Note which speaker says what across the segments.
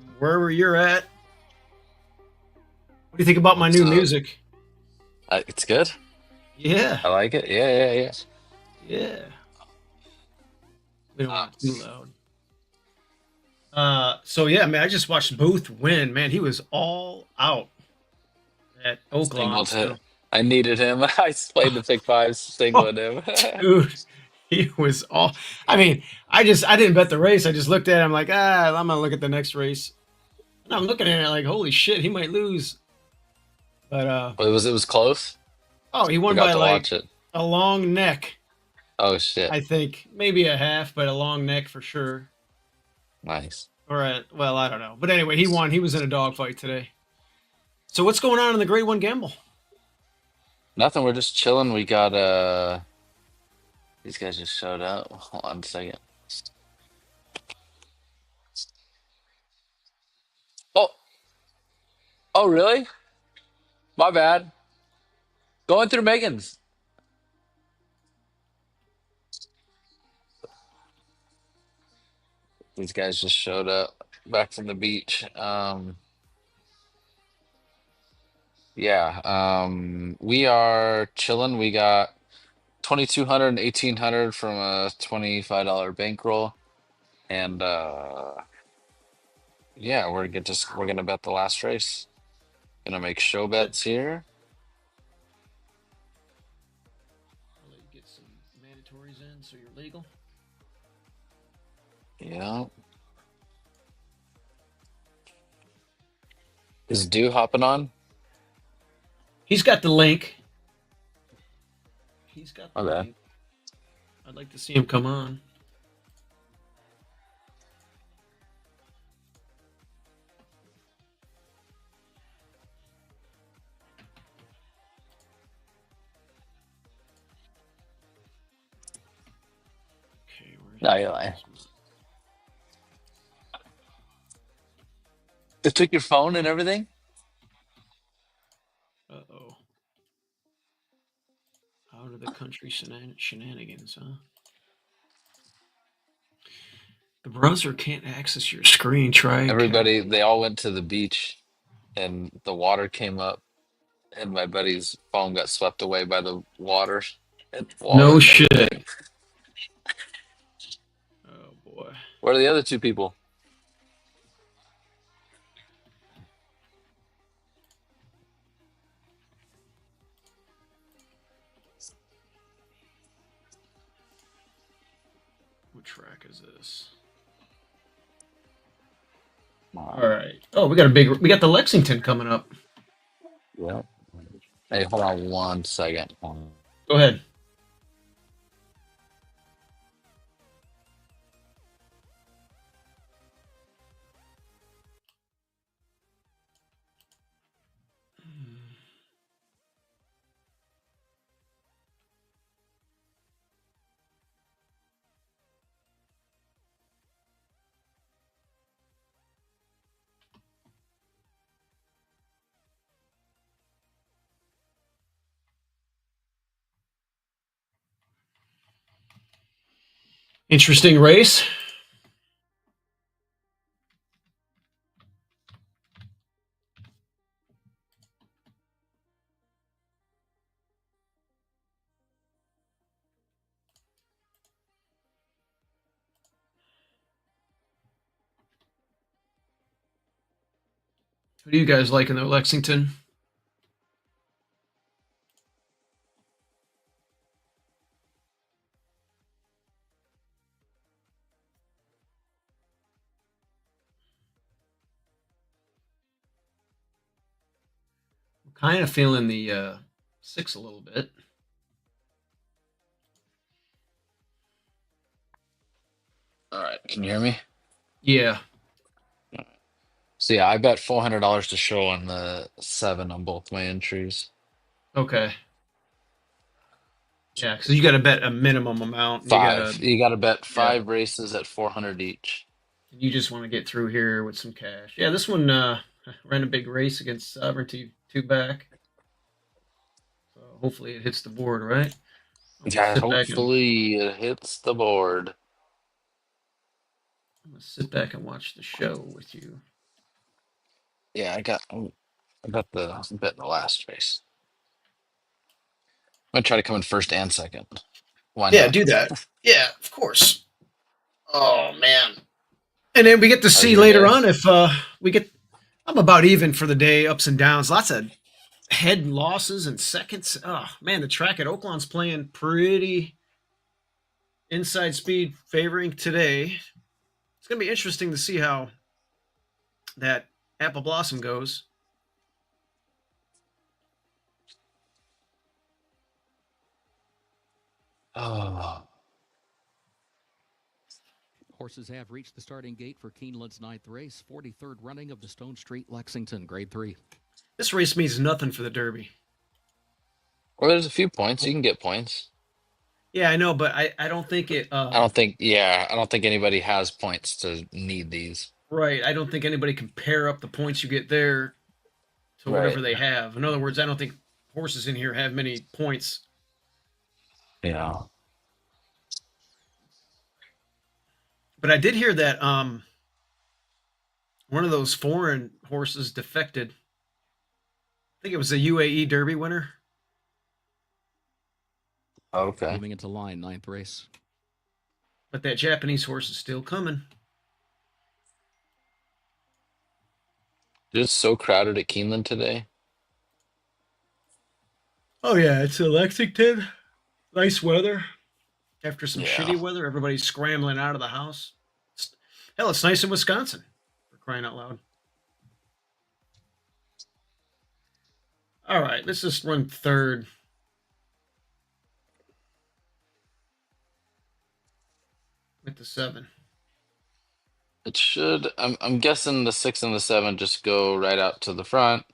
Speaker 1: from wherever you're at. What do you think about my
Speaker 2: What's
Speaker 1: new
Speaker 2: up?
Speaker 1: music?
Speaker 2: It's good.
Speaker 1: Yeah,
Speaker 2: I like it. Yeah.
Speaker 1: yeah. We don't
Speaker 2: Uh,
Speaker 1: want it too loud. So yeah, man, I just watched Booth win. Man, he was all out at Oaklawn.
Speaker 2: Singled
Speaker 1: So,
Speaker 2: hit. I needed him. I played the pick five,
Speaker 1: oh,
Speaker 2: singled him.
Speaker 1: dude, he was all. I mean, I didn't bet the race. I just looked at it. I'm like, I'm gonna look at the next race. And I'm looking at it like, holy shit, he might lose. But
Speaker 2: But it was close.
Speaker 1: oh, he won
Speaker 2: Forgot
Speaker 1: by
Speaker 2: to
Speaker 1: like
Speaker 2: watch it.
Speaker 1: a long neck.
Speaker 2: Oh shit.
Speaker 1: I think maybe a half, but a long neck for sure.
Speaker 2: Nice.
Speaker 1: Or well, I don't know. But anyway, he won. He was in a dogfight today. So what's going on in the Grade One Gamble?
Speaker 2: Nothing. We're just chilling. We got these guys just showed up. Hold on a second. Oh, oh really? My bad. Going through Megan's. These guys just showed up back from the beach. Yeah. We are chilling. We got 2,200 and 1,800 from a $25 bankroll. And yeah, we're gonna bet the last race. Gonna make show
Speaker 1: Good.
Speaker 2: bets here.
Speaker 1: I'll let you get some mandatories in so you're legal.
Speaker 2: Yeah. Is Dew hopping on?
Speaker 1: He's got the link. He's got the
Speaker 2: Okay.
Speaker 1: link. I'd like to see him come on. Okay, where's
Speaker 2: No,
Speaker 1: my
Speaker 2: you're lying.
Speaker 1: password?
Speaker 2: They took your phone and everything?
Speaker 1: Uh-oh. Out of the country shenanigans, huh? The browser can't access your screen. Try
Speaker 2: Everybody,
Speaker 1: copy.
Speaker 2: they all went to the beach and the water came up and my buddy's phone got swept away by the water and
Speaker 1: No
Speaker 2: wallet and
Speaker 1: shit.
Speaker 2: everything.
Speaker 1: Oh boy.
Speaker 2: Where are the other two people?
Speaker 1: What track is this? All
Speaker 2: Wow.
Speaker 1: right. Oh, we got the Lexington coming up.
Speaker 2: Yeah. Hey, hold on one second. Hold on.
Speaker 1: Go ahead. Interesting race. Who do you guys like in the Lexington? I'm kind of feeling the six a little bit.
Speaker 2: All right, can you hear me?
Speaker 1: Yeah.
Speaker 2: So yeah, I bet $400 to show on the seven on both my entries.
Speaker 1: Okay. Yeah, because you got to bet a minimum amount, and you got to
Speaker 2: Five. You got to bet
Speaker 1: yeah,
Speaker 2: five races at 400 each.
Speaker 1: you just want to get through here with some cash. Yeah, this one ran a big race against Sovereignty two back, so hopefully it hits the board right.
Speaker 2: Yeah, hopefully it hits the board.
Speaker 1: I'm gonna sit back and watch the show with you.
Speaker 2: Yeah, I got the bet in the last race. I'm gonna try to come in first and second. Why
Speaker 1: Yeah,
Speaker 2: not?
Speaker 1: do that. Yeah, of course. Oh man. And then we get to
Speaker 2: How's
Speaker 1: see
Speaker 2: your
Speaker 1: later
Speaker 2: day?
Speaker 1: on if we get. I'm about even for the day, ups and downs. Lots of head losses and seconds. Oh man, the track at Oaklawn's playing pretty inside speed favoring today. It's gonna be interesting to see how that apple blossom goes.
Speaker 2: Oh,
Speaker 3: Horses have reached the starting gate for Keeneland's ninth race, 43rd running of the Stone Street Lexington, Grade 3.
Speaker 1: This race means nothing for the Derby.
Speaker 2: well, there's a few points. You can get points.
Speaker 1: Yeah, I know, but I don't think it.
Speaker 2: I don't think anybody has points to need these.
Speaker 1: Right, I don't think anybody can pair up the points you get there to whatever
Speaker 2: Right.
Speaker 1: they have. In other words, I don't think horses in here have many points.
Speaker 2: Yeah.
Speaker 1: But I did hear that one of those foreign horses defected. I think it was a UAE Derby winner,
Speaker 2: Okay.
Speaker 3: Moving into line, ninth race.
Speaker 1: but that Japanese horse is still coming.
Speaker 2: Just so crowded at Keeneland today.
Speaker 1: Oh yeah, it's in Lexington. Nice weather. After some
Speaker 2: Yeah.
Speaker 1: shitty weather, everybody's scrambling out of the house. Hell, it's nice in Wisconsin. For crying out loud. All right, let's just run third with the 7.
Speaker 2: It should. I'm guessing the 6 and the 7 just go right out to the front.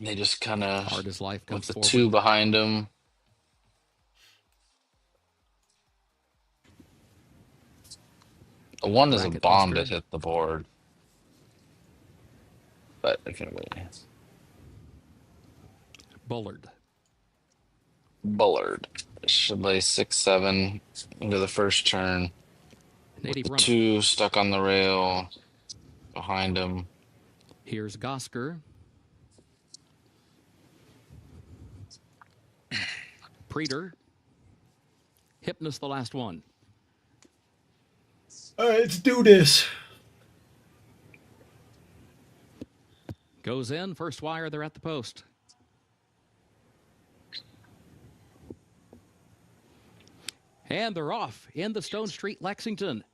Speaker 2: They just kind of
Speaker 3: Hard as Life
Speaker 2: with
Speaker 3: comes
Speaker 2: the
Speaker 3: forward.
Speaker 2: 2 behind them. The 1 is a
Speaker 3: Bracket
Speaker 2: bomb to
Speaker 3: Buster.
Speaker 2: hit the board, but I can wait.
Speaker 3: Bullard.
Speaker 2: Bullard should lay 6, 7 into the first turn.
Speaker 3: Native
Speaker 2: The
Speaker 3: Runner.
Speaker 2: 2 stuck on the rail behind him.
Speaker 3: Here's Gosker. Preeter. Hypnus, the last one.
Speaker 1: All right, let's do this.
Speaker 3: Goes in, first wire, they're at the post. And they're off in the Stone Street Lexington.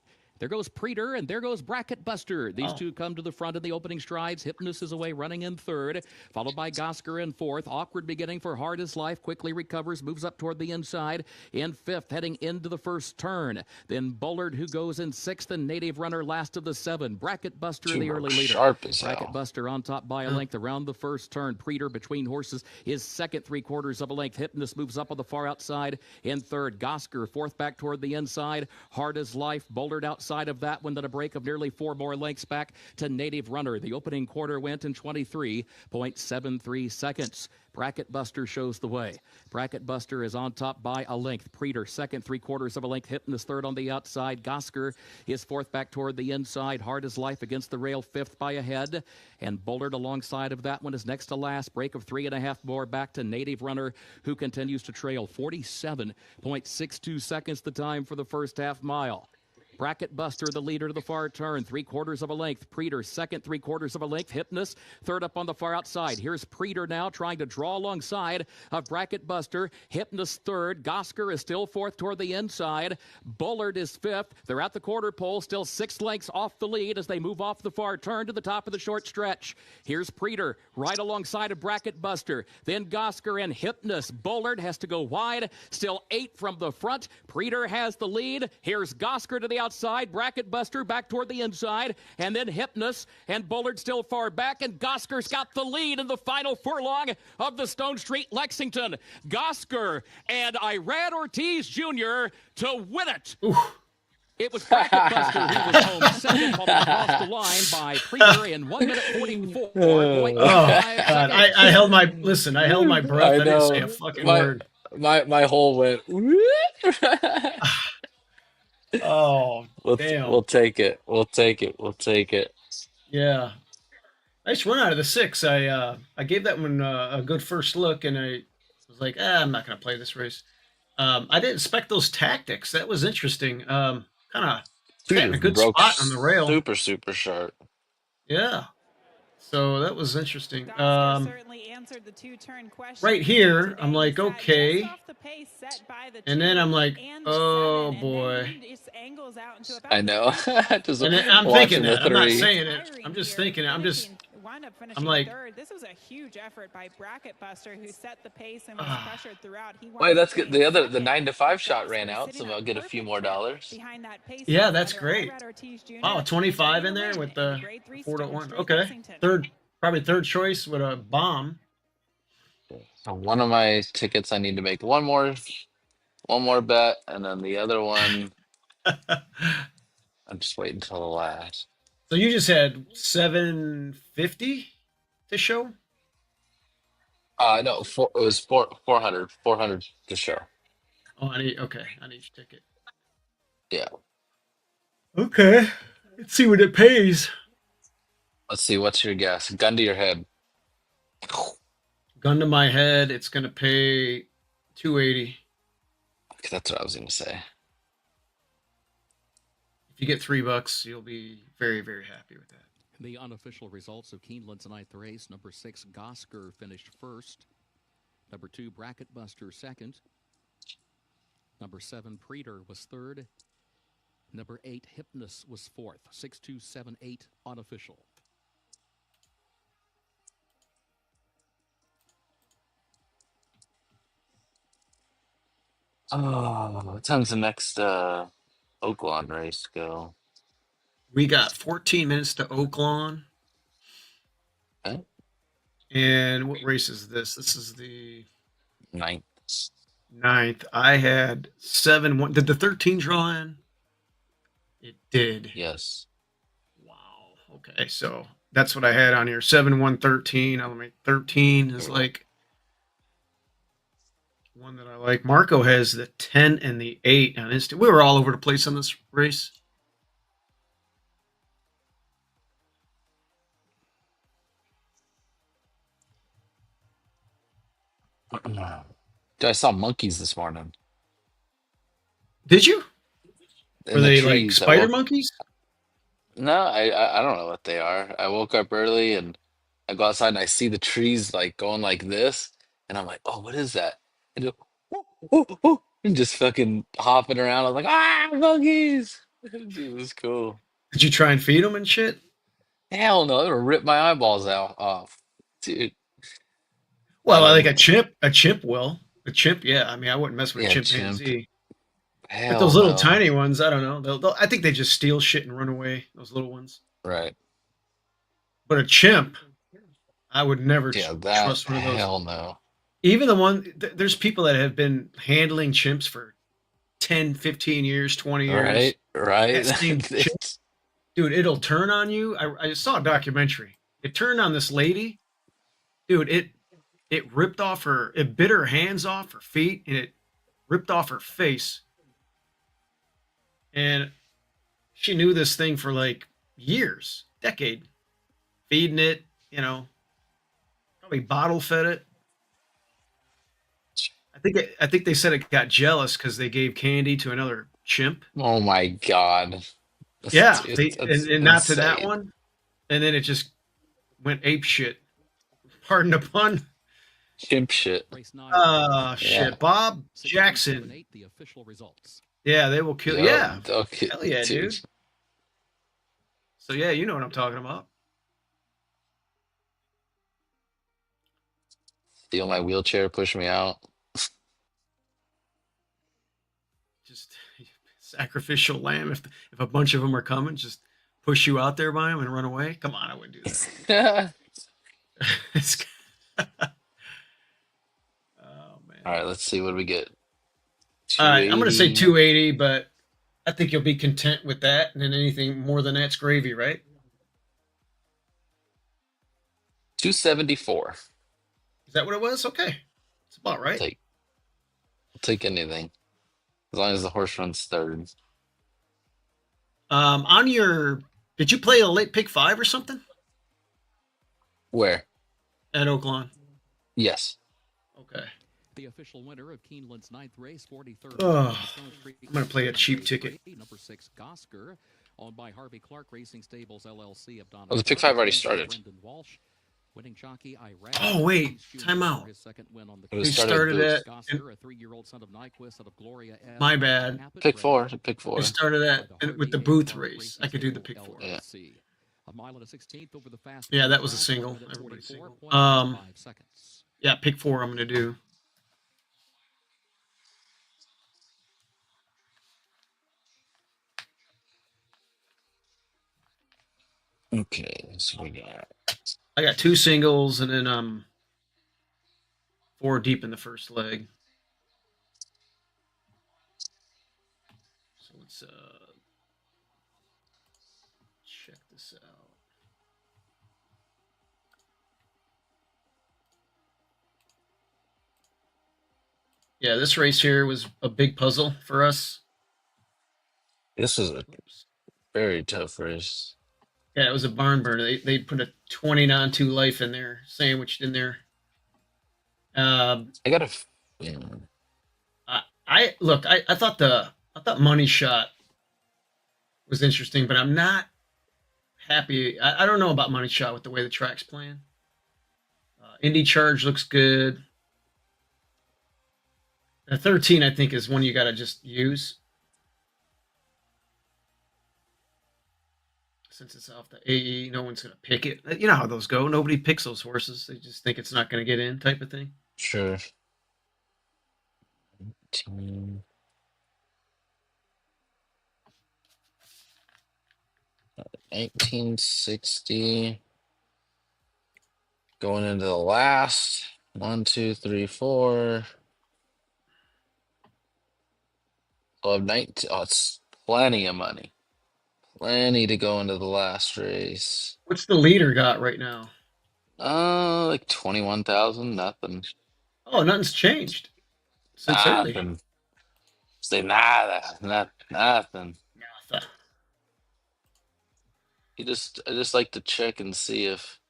Speaker 3: There goes Preeter, and there goes Bracket Buster. These two come to the front in the opening strides. Hypnus is away running in third, followed by Gosker in fourth. Awkward beginning for Hard as Life. Quickly recovers, moves up toward the inside. In fifth, heading into the first turn. Then Bullard, who goes in sixth, and Native Runner last of the 7. Bracket Buster,
Speaker 2: 2
Speaker 3: the
Speaker 2: were
Speaker 3: early leader.
Speaker 2: sharp as
Speaker 3: Bracket
Speaker 2: hell.
Speaker 3: Buster on top by a length around the first turn. Preeter between horses is second, 3/4 of a length. Hypnus moves up on the far outside in third. Gosker fourth back toward the inside. Hard as Life. Bullard outside of that one. Then a break of nearly 4 more lengths back to Native Runner. The opening quarter went in 23.73 seconds. Bracket Buster shows the way. Bracket Buster is on top by a length. Preeter second, 3/4 of a length. Hypnus third on the outside. Gosker is fourth back toward the inside. Hard as Life against the rail, fifth by a head. And Bullard alongside of that one is next to last. Break of 3.5 more back to Native Runner, who continues to trail. 47.62 seconds the time for the first half mile. Bracket Buster, the leader to the far turn, 3/4 of a length. Preeter, second, 3/4 of a length. Hypnus, third up on the far outside. Here's Preeter now trying to draw alongside of Bracket Buster. Hypnus third. Gosker is still fourth toward the inside. Bullard is fifth. They're at the quarter pole, still 6 lengths off the lead as they move off the far turn to the top of the short stretch. Here's Preeter right alongside of Bracket Buster. Then Gosker and Hypnus. Bullard has to go wide, still 8 from the front. Preeter has the lead. Here's Gosker to the outside. Bracket Buster back toward the inside. And then Hypnus and Bullard still far back. And Gosker's got the lead in the final furlong of the Stone Street Lexington. Gosker and Irad Ortiz Jr. to win it. It was Bracket Buster who was home second, followed across the line by Preeter in 1 minute 44.5
Speaker 1: Oh God,
Speaker 3: seconds.
Speaker 1: I held my listen. I held my breath. I didn't say a
Speaker 2: know.
Speaker 1: fucking
Speaker 2: My
Speaker 1: word.
Speaker 2: my whole went.
Speaker 1: Oh
Speaker 2: we'll
Speaker 1: damn.
Speaker 2: we'll take it. We'll take it. We'll take it.
Speaker 1: Yeah. Nice run out of the 6. I gave that one a good first look, and I was like, I'm not going to play this race. I didn't expect those tactics. That was interesting. Kind of
Speaker 2: Dude,
Speaker 1: sat in a
Speaker 2: just
Speaker 1: good
Speaker 2: broke
Speaker 1: spot on the rail.
Speaker 2: super sharp.
Speaker 1: Yeah. So that was interesting.
Speaker 4: Gosker certainly answered the two-turn question.
Speaker 1: Right here, I'm
Speaker 4: Today.
Speaker 1: like,
Speaker 4: He sat
Speaker 1: okay.
Speaker 4: just off the pace set by the
Speaker 1: And then
Speaker 4: 2
Speaker 1: I'm like,
Speaker 4: and
Speaker 1: oh
Speaker 4: 7, and
Speaker 1: boy.
Speaker 4: then he just angles out into about
Speaker 2: I
Speaker 4: the
Speaker 2: know.
Speaker 4: 3
Speaker 2: Just
Speaker 1: And then I'm thinking
Speaker 2: watching the
Speaker 1: that. I'm not
Speaker 2: 3.
Speaker 1: saying it. I'm just thinking it.
Speaker 4: Wound up
Speaker 1: I'm
Speaker 4: finishing
Speaker 1: like,
Speaker 4: third. This was a huge effort by Bracket Buster, who set the pace and was pressured throughout. He
Speaker 2: Wait,
Speaker 4: winds up
Speaker 2: that's good.
Speaker 4: getting
Speaker 2: The
Speaker 4: second.
Speaker 2: 9 to 5 shot ran
Speaker 4: Gosker
Speaker 2: out,
Speaker 4: sitting
Speaker 2: so
Speaker 4: on
Speaker 2: I'll get a few
Speaker 4: perfect
Speaker 2: more
Speaker 4: tip
Speaker 2: dollars.
Speaker 4: behind that pace
Speaker 1: yeah,
Speaker 4: lead
Speaker 1: that's
Speaker 4: under
Speaker 1: great.
Speaker 4: Irad Ortiz Jr.
Speaker 1: Wow,
Speaker 4: and
Speaker 1: 25
Speaker 4: the
Speaker 1: in there
Speaker 4: win
Speaker 1: with
Speaker 4: in
Speaker 1: the
Speaker 4: grade 3
Speaker 1: 4 to
Speaker 4: stone
Speaker 1: 1.
Speaker 4: straight
Speaker 1: Okay.
Speaker 4: Lexington.
Speaker 1: Probably third choice with a bomb.
Speaker 2: So one of my tickets, I need to make one more bet, and then the other one, I'm just waiting until the last.
Speaker 1: So you just had 750 to show?
Speaker 2: No, it was 400 to show.
Speaker 1: Oh, okay, on each ticket.
Speaker 2: Yeah.
Speaker 1: Okay. Let's see what it pays.
Speaker 2: Let's see. What's your guess? Gun to your head.
Speaker 1: Gun to my head, it's gonna pay 280.
Speaker 2: Okay, that's what I was gonna say.
Speaker 1: If you get $3, you'll be very, very happy with that.
Speaker 3: The unofficial results of Keeneland's ninth race: number 6, Gosker, finished first. Number 2, Bracket Buster, second. Number 7, Preeter, was third. Number 8, Hypnus, was fourth. 6, 2, 7, 8, unofficial.
Speaker 2: Oh, what time's the next Oaklawn race go?
Speaker 1: We got 14 minutes to Oaklawn.
Speaker 2: Okay.
Speaker 1: And what race is this? This is the
Speaker 2: 9th.
Speaker 1: 9th. I had 7-1. Did the 13 draw in? It did.
Speaker 2: Yes.
Speaker 1: Wow. Okay, so that's what I had on here. 7-1-13. I'll make 13 is like one that I like. Marco has the 10 and the 8 on his. We were all over the place on this race.
Speaker 2: Dude, I saw monkeys this morning.
Speaker 1: Did you?
Speaker 2: In
Speaker 1: Were
Speaker 2: the
Speaker 1: they like
Speaker 2: trees.
Speaker 1: spider monkeys?
Speaker 2: No, I don't know what they are. I woke up early and I go outside and I see the trees like going like this, and I'm like, oh, what is that? And just, "Woo, woo, woo," and just fucking hopping around. I was like, ah, monkeys! Dude, it was cool.
Speaker 1: Did you try and feed them and shit?
Speaker 2: Hell no, it'll rip my eyeballs out off, dude. I
Speaker 1: Well, I
Speaker 2: don't.
Speaker 1: think a chimp will. A chimp, yeah. I mean, I wouldn't mess with a
Speaker 2: Yeah, chimp.
Speaker 1: chimpanzee. But
Speaker 2: Hell
Speaker 1: those little
Speaker 2: no.
Speaker 1: tiny ones, I don't know. I think they just steal shit and run away. Those little ones.
Speaker 2: Right.
Speaker 1: But a chimp, I would never
Speaker 2: Yeah, that.
Speaker 1: trust one of those.
Speaker 2: Hell no.
Speaker 1: Even the one, there's people that have been handling chimps for 10, 15 years, 20 years.
Speaker 2: Right.
Speaker 1: That same chimp,
Speaker 2: It's-
Speaker 1: dude, it'll turn on you. I saw a documentary. It turned on this lady. Dude, it ripped off it bit her hands off, her feet, and it ripped off her face. And she knew this thing for like years, decade, feeding it, probably bottle fed it. I think they said it got jealous because they gave candy to another chimp.
Speaker 2: oh my God.
Speaker 1: Yeah,
Speaker 2: That's
Speaker 1: and not to that
Speaker 2: insane.
Speaker 1: one. And then it just went ape shit. Pardon the pun.
Speaker 2: Chimp shit.
Speaker 3: Race 9.
Speaker 2: Yeah.
Speaker 1: Shit. Bob
Speaker 3: 6, 2, 7,
Speaker 1: Jackson.
Speaker 3: 8, the official results.
Speaker 1: Yeah, they will kill.
Speaker 2: Yep.
Speaker 1: Yeah.
Speaker 2: Okay.
Speaker 1: Hell yeah, dude. So yeah, you know what I'm talking about.
Speaker 2: Steal my wheelchair, push me out.
Speaker 1: Just sacrificial lamb. If a bunch of them are coming, just push you out there by them and run away. Come on, I wouldn't do that. It's- oh man.
Speaker 2: All right, let's see what we get.
Speaker 1: All right, I'm gonna say
Speaker 2: 280.
Speaker 1: 280, but I think you'll be content with that, and then anything more than that's gravy, right?
Speaker 2: 274.
Speaker 1: Is that what it was? Okay, it's about right.
Speaker 2: I'll take anything as long as the horse runs third.
Speaker 1: On your, did you play a late pick 5 or something?
Speaker 2: Where?
Speaker 1: At Oaklawn.
Speaker 2: Yes.
Speaker 1: Okay.
Speaker 3: The official winner of Keeneland's ninth race, 43rd
Speaker 1: Oh,
Speaker 3: on Stone Street.
Speaker 1: I'm gonna play a cheap
Speaker 3: Race
Speaker 1: ticket.
Speaker 3: 3, number 6 Gosker, owned by Harvey Clark Racing Stables LLC of Donna
Speaker 2: Oh, the pick
Speaker 3: Short,
Speaker 2: 5 already
Speaker 3: trained by
Speaker 2: started.
Speaker 3: Brendan Walsh. Winning jockey Iraq.
Speaker 1: Oh wait,
Speaker 3: Reese Jr.
Speaker 1: time
Speaker 3: for
Speaker 1: out.
Speaker 3: his second win on the
Speaker 2: It was
Speaker 1: They
Speaker 2: started with
Speaker 1: started
Speaker 2: Booth.
Speaker 1: at.
Speaker 3: Gosker, a 3-year-old son of Nyquist out of Gloria F.
Speaker 1: My bad.
Speaker 3: Caput,
Speaker 2: Pick
Speaker 3: bred
Speaker 2: 4.
Speaker 3: to
Speaker 2: Pick
Speaker 1: They
Speaker 2: 4.
Speaker 1: started
Speaker 3: by
Speaker 1: at
Speaker 3: the
Speaker 1: with
Speaker 3: Harvey
Speaker 1: the
Speaker 3: A.
Speaker 1: Booth
Speaker 3: Clark
Speaker 1: race.
Speaker 3: Racing
Speaker 1: I could do the
Speaker 3: Stable
Speaker 1: pick 4.
Speaker 2: Yeah.
Speaker 3: LLC. A mile and a 16th over the fast.
Speaker 1: Yeah, that was a
Speaker 3: track,
Speaker 1: single.
Speaker 3: 1 minute
Speaker 1: Everybody's
Speaker 3: 44,
Speaker 1: single.
Speaker 3: 0.15 seconds.
Speaker 1: Yeah, pick 4. I'm gonna do.
Speaker 2: Okay, so we got
Speaker 1: I got 2 singles and then 4 deep in the first leg. So let's check this out. Yeah, this race here was a big puzzle for us.
Speaker 2: this is a
Speaker 1: Oops.
Speaker 2: very tough race.
Speaker 1: Yeah, it was a barn burner. They put a 20-2 life in there, sandwiched in there.
Speaker 2: I got a. Yeah.
Speaker 1: I look. I thought Money Shot was interesting, but I'm not happy. I don't know about Money Shot with the way the track's playing. Indy Charge looks good. The 13, I think, is one you got to just use since it's off the AE. No one's going to pick it. You know how those go. Nobody picks those horses. They just think it's not going to get in, type of thing.
Speaker 2: Sure. 18. 1960. Going into the last. 1, 2, 3, 4. I'll have 19. Oh, it's plenty of money. Plenty to go into the last race.
Speaker 1: What's the leader got right now?
Speaker 2: Like 21,000. Nothing.
Speaker 1: Oh, nothing's changed since early.
Speaker 2: Nothing. Say nada. Nothing.
Speaker 1: Nothing.
Speaker 2: I just like to check and see if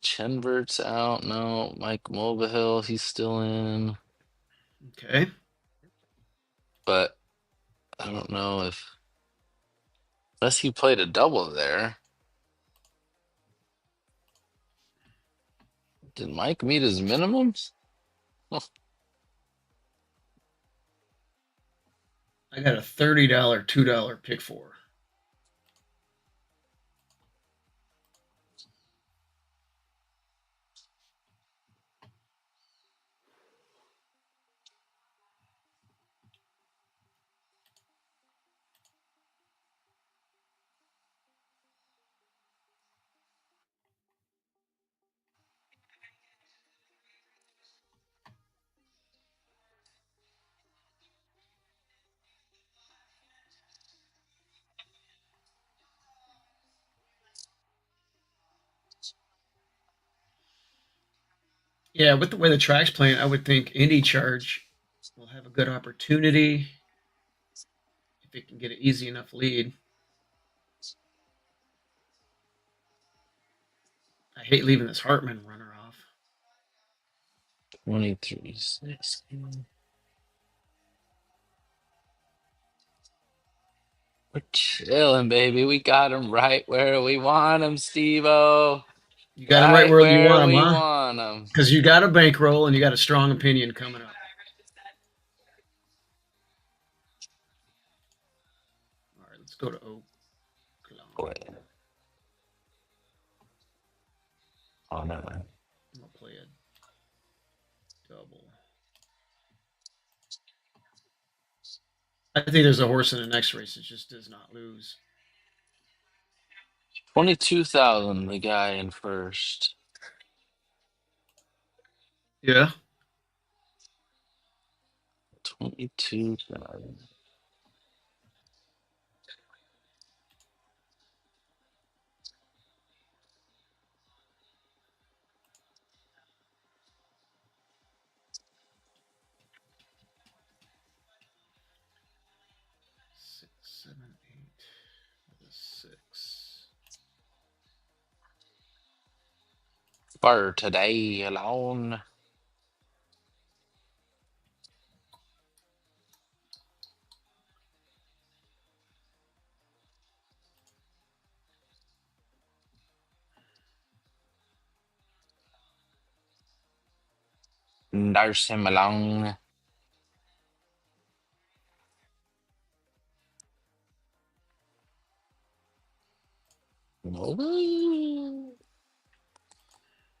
Speaker 2: Chenvert's out. No, Mike Mulvihill, he's still in.
Speaker 1: Okay.
Speaker 2: But I don't know if unless he played a double there. Did Mike meet his minimums? Oh,
Speaker 1: I got a $30 $2 pick 4. Yeah, with the way the track's playing, I would think Indy Charge will have a good opportunity if it can get an easy enough lead. I hate leaving this Hartman runner off.
Speaker 2: 23, 16. We're chilling, baby. We got him right where we want him, Steve-O.
Speaker 1: You got him right
Speaker 2: Right
Speaker 1: where you
Speaker 2: where
Speaker 1: want him,
Speaker 2: we
Speaker 1: huh?
Speaker 2: want him.
Speaker 1: Because you got a bankroll and you got a strong opinion coming up. All right, let's go to Oak.
Speaker 2: Wait. Oh, no, man.
Speaker 1: I'm gonna play a double. I think there's a horse in the next race that just does not lose.
Speaker 2: 22,000, the guy in first.
Speaker 1: Yeah.
Speaker 2: 22,000.
Speaker 1: Six, seven, eight. With a 6.
Speaker 2: for today alone. Nurse him along.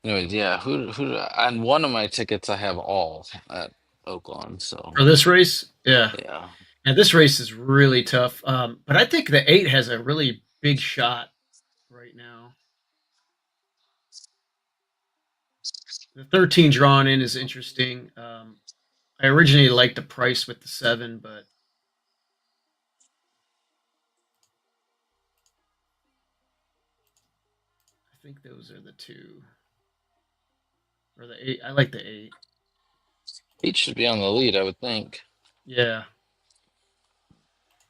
Speaker 2: Anyways, yeah, and one of my tickets I have all at Oaklawn, so
Speaker 1: For this race, yeah.
Speaker 2: yeah.
Speaker 1: Yeah, this race is really tough. But I think the 8 has a really big shot right now. The 13 drawn in is interesting. I originally liked the price with the 7, but I think those are the two. Or the 8. I like the 8.
Speaker 2: Each should be on the lead, I would think.
Speaker 1: Yeah.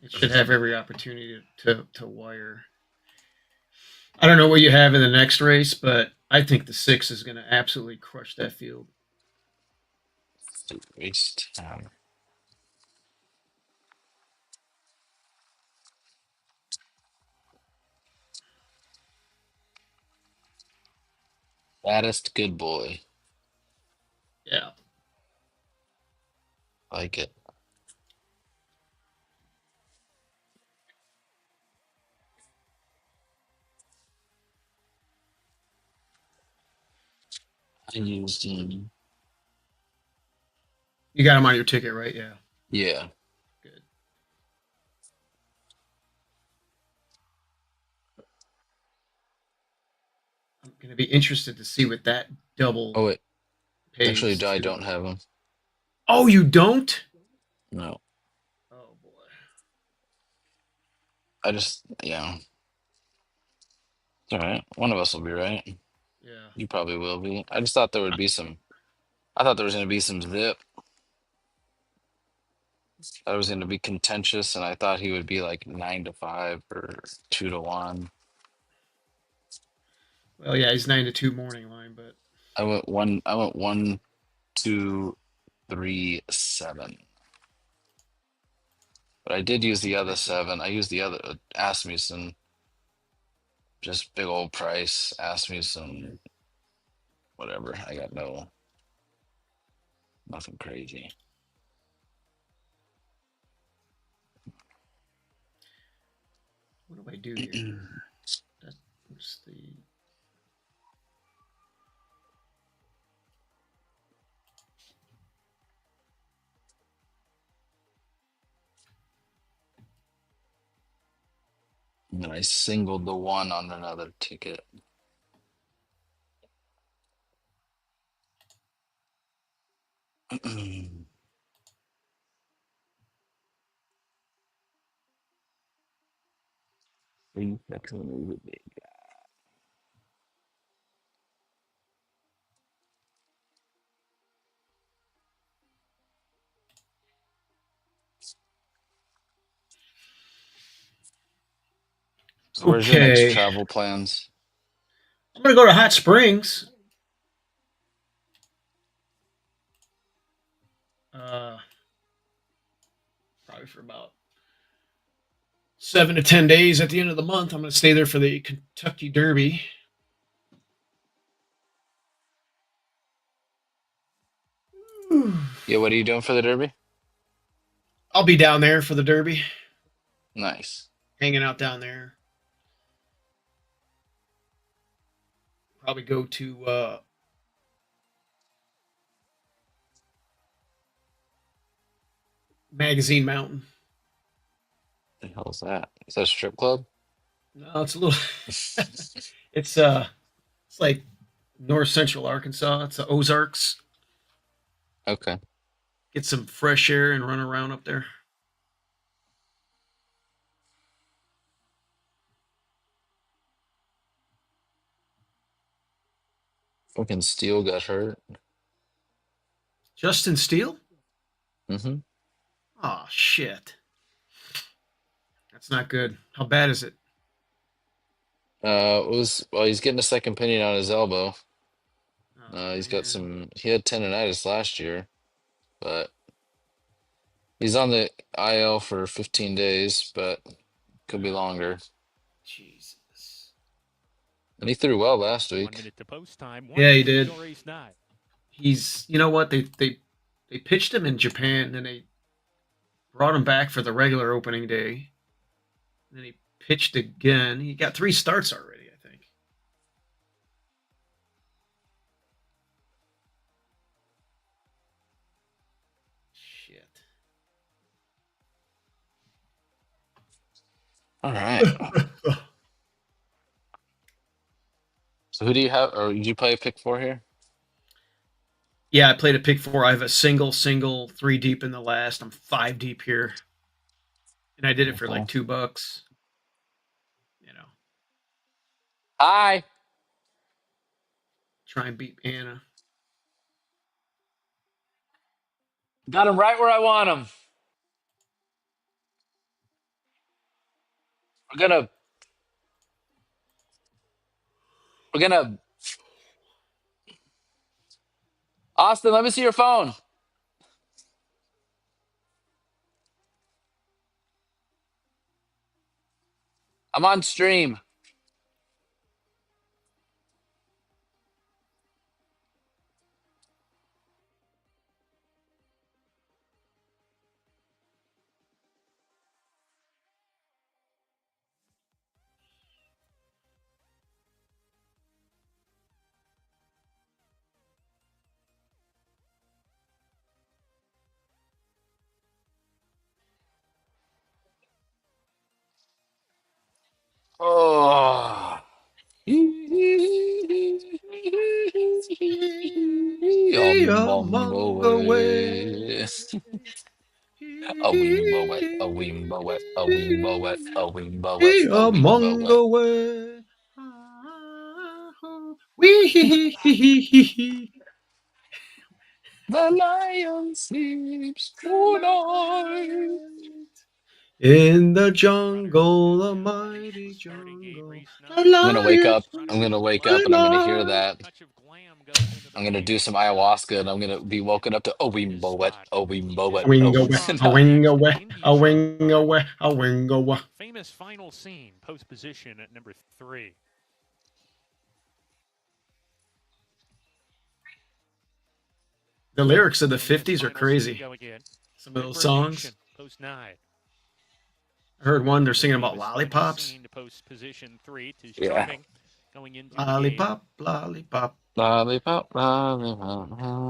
Speaker 1: It should have every opportunity to wire. I don't know what you have in the next race, but I think the 6 is going to absolutely crush that field.
Speaker 2: Race 10. Baddest good boy.
Speaker 1: Yeah.
Speaker 2: Like it. I used him.
Speaker 1: You got him on your ticket, right? Yeah.
Speaker 2: Yeah.
Speaker 1: Good. I'm going to be interested to see what that double
Speaker 2: Oh wait,
Speaker 1: pays
Speaker 2: actually, I
Speaker 1: to.
Speaker 2: don't have him.
Speaker 1: Oh, you don't?
Speaker 2: No,
Speaker 1: Oh boy.
Speaker 2: I just yeah. It's all right. One of us will be right.
Speaker 1: Yeah.
Speaker 2: You probably will be. I just thought there would be some. I thought there was going to be some zip. That was going to be contentious, and I thought he would be like 9-5 or 2-1.
Speaker 1: Well, yeah, he's 9 to 2 morning line, but
Speaker 2: I went one. I went 1, 2, 3, 7. But I did use the other
Speaker 1: nice one.
Speaker 2: 7. I used the other Asmussen. Just big old price. Asmussen. Whatever. I got nothing crazy.
Speaker 1: What do I do here? That was the.
Speaker 2: And then I singled the 1 on another ticket. So where's your next
Speaker 1: Okay.
Speaker 2: travel plans?
Speaker 1: I'm going to go to Hot Springs. Uh, Probably for about 7 to 10 days at the end of the month. I'm going to stay there for the Kentucky Derby.
Speaker 2: Yeah, what are you doing for the Derby?
Speaker 1: I'll be down there for the Derby,
Speaker 2: Nice.
Speaker 1: hanging out down there. Probably go to Magazine Mountain.
Speaker 2: The hell's that? Is that a strip club?
Speaker 1: No, it's a little. it's it's like north central Arkansas. It's the Ozarks.
Speaker 2: Okay.
Speaker 1: Get some fresh air and run around up there.
Speaker 2: Fucking Steele got hurt.
Speaker 1: Justin Steele?
Speaker 2: Mm-hmm.
Speaker 1: Oh shit. That's not good. How bad is it?
Speaker 2: He's getting a second opinion on his elbow. He's got
Speaker 1: Man.
Speaker 2: some. He had tendonitis last year, but he's on the IL for 15 days, but could be longer.
Speaker 1: Jesus.
Speaker 2: And he threw well last
Speaker 5: 1
Speaker 2: week.
Speaker 5: minute to post time.
Speaker 1: Yeah, he did.
Speaker 5: Race 9.
Speaker 1: He's, you know what? They pitched him in Japan, and they brought him back for the regular opening day. And then he pitched again. He got 3 starts already, I think. Shit.
Speaker 2: All right. So who do you have, or did you play a pick 4 here?
Speaker 1: Yeah, I played a pick 4. I have a single, 3 deep in the last. I'm 5 deep here. And I did it for like $2. You know,
Speaker 2: Hi.
Speaker 1: try and beat Anna.
Speaker 2: Got him right where I want him. We're gonna. Austin, let me see your phone. I'm on stream. Oh.
Speaker 1: Among the
Speaker 2: A wimbo wet, a wimbo wet, a wimbo wet, a wimbo wet, a wimbo
Speaker 1: among
Speaker 2: wet.
Speaker 1: the way. Wee.
Speaker 2: The lion sleeps tonight.
Speaker 1: In the jungle, the mighty jungle, the
Speaker 2: I'm gonna wake
Speaker 1: lion
Speaker 2: up. I'm gonna wake up and I'm gonna hear that. I'm gonna do some ayahuasca and I'm gonna be woken up to a wimbo wet, a wimbo wet,
Speaker 1: a
Speaker 2: a
Speaker 1: wing away, a
Speaker 2: wimbo.
Speaker 1: wing away, a wing away, a wing away.
Speaker 5: Famous final scene, post position at number 3.
Speaker 1: The lyrics of the
Speaker 5: Going in his
Speaker 1: 50s are
Speaker 5: final scene,
Speaker 1: crazy.
Speaker 5: go again.
Speaker 1: Some of those
Speaker 5: Redbird
Speaker 1: songs.
Speaker 5: Nation, post 9.
Speaker 1: I heard one they're singing about
Speaker 5: Famous final
Speaker 1: lollipops.
Speaker 5: scene to post position 3 to
Speaker 2: Yeah.
Speaker 5: Charming going into the game.
Speaker 1: Lollipop, lollipop.
Speaker 2: Lollipop, lollipop.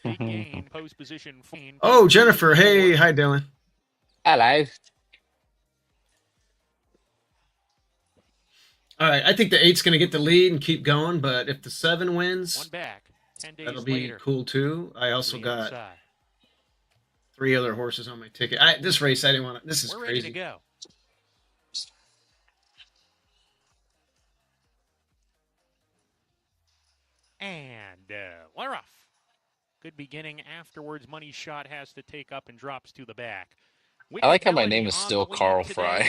Speaker 5: Big gain, post position 4.
Speaker 1: Oh, Jennifer. Hey, hi, Dylan.
Speaker 2: Hello.
Speaker 1: All right, I think the 8's going to get the lead and keep going, but if the 7
Speaker 5: One
Speaker 1: wins,
Speaker 5: back. 10 days
Speaker 1: that'll be
Speaker 5: later.
Speaker 1: cool too. I also
Speaker 5: to the
Speaker 1: got
Speaker 5: inside.
Speaker 1: 3 other horses on my ticket. This race, I didn't want to. This is
Speaker 5: We're ready to
Speaker 1: crazy.
Speaker 5: go. And we're off. Good beginning. Afterwards, Money Shot has to take up and drops to the back.
Speaker 2: I like how my name is still Carl Fry.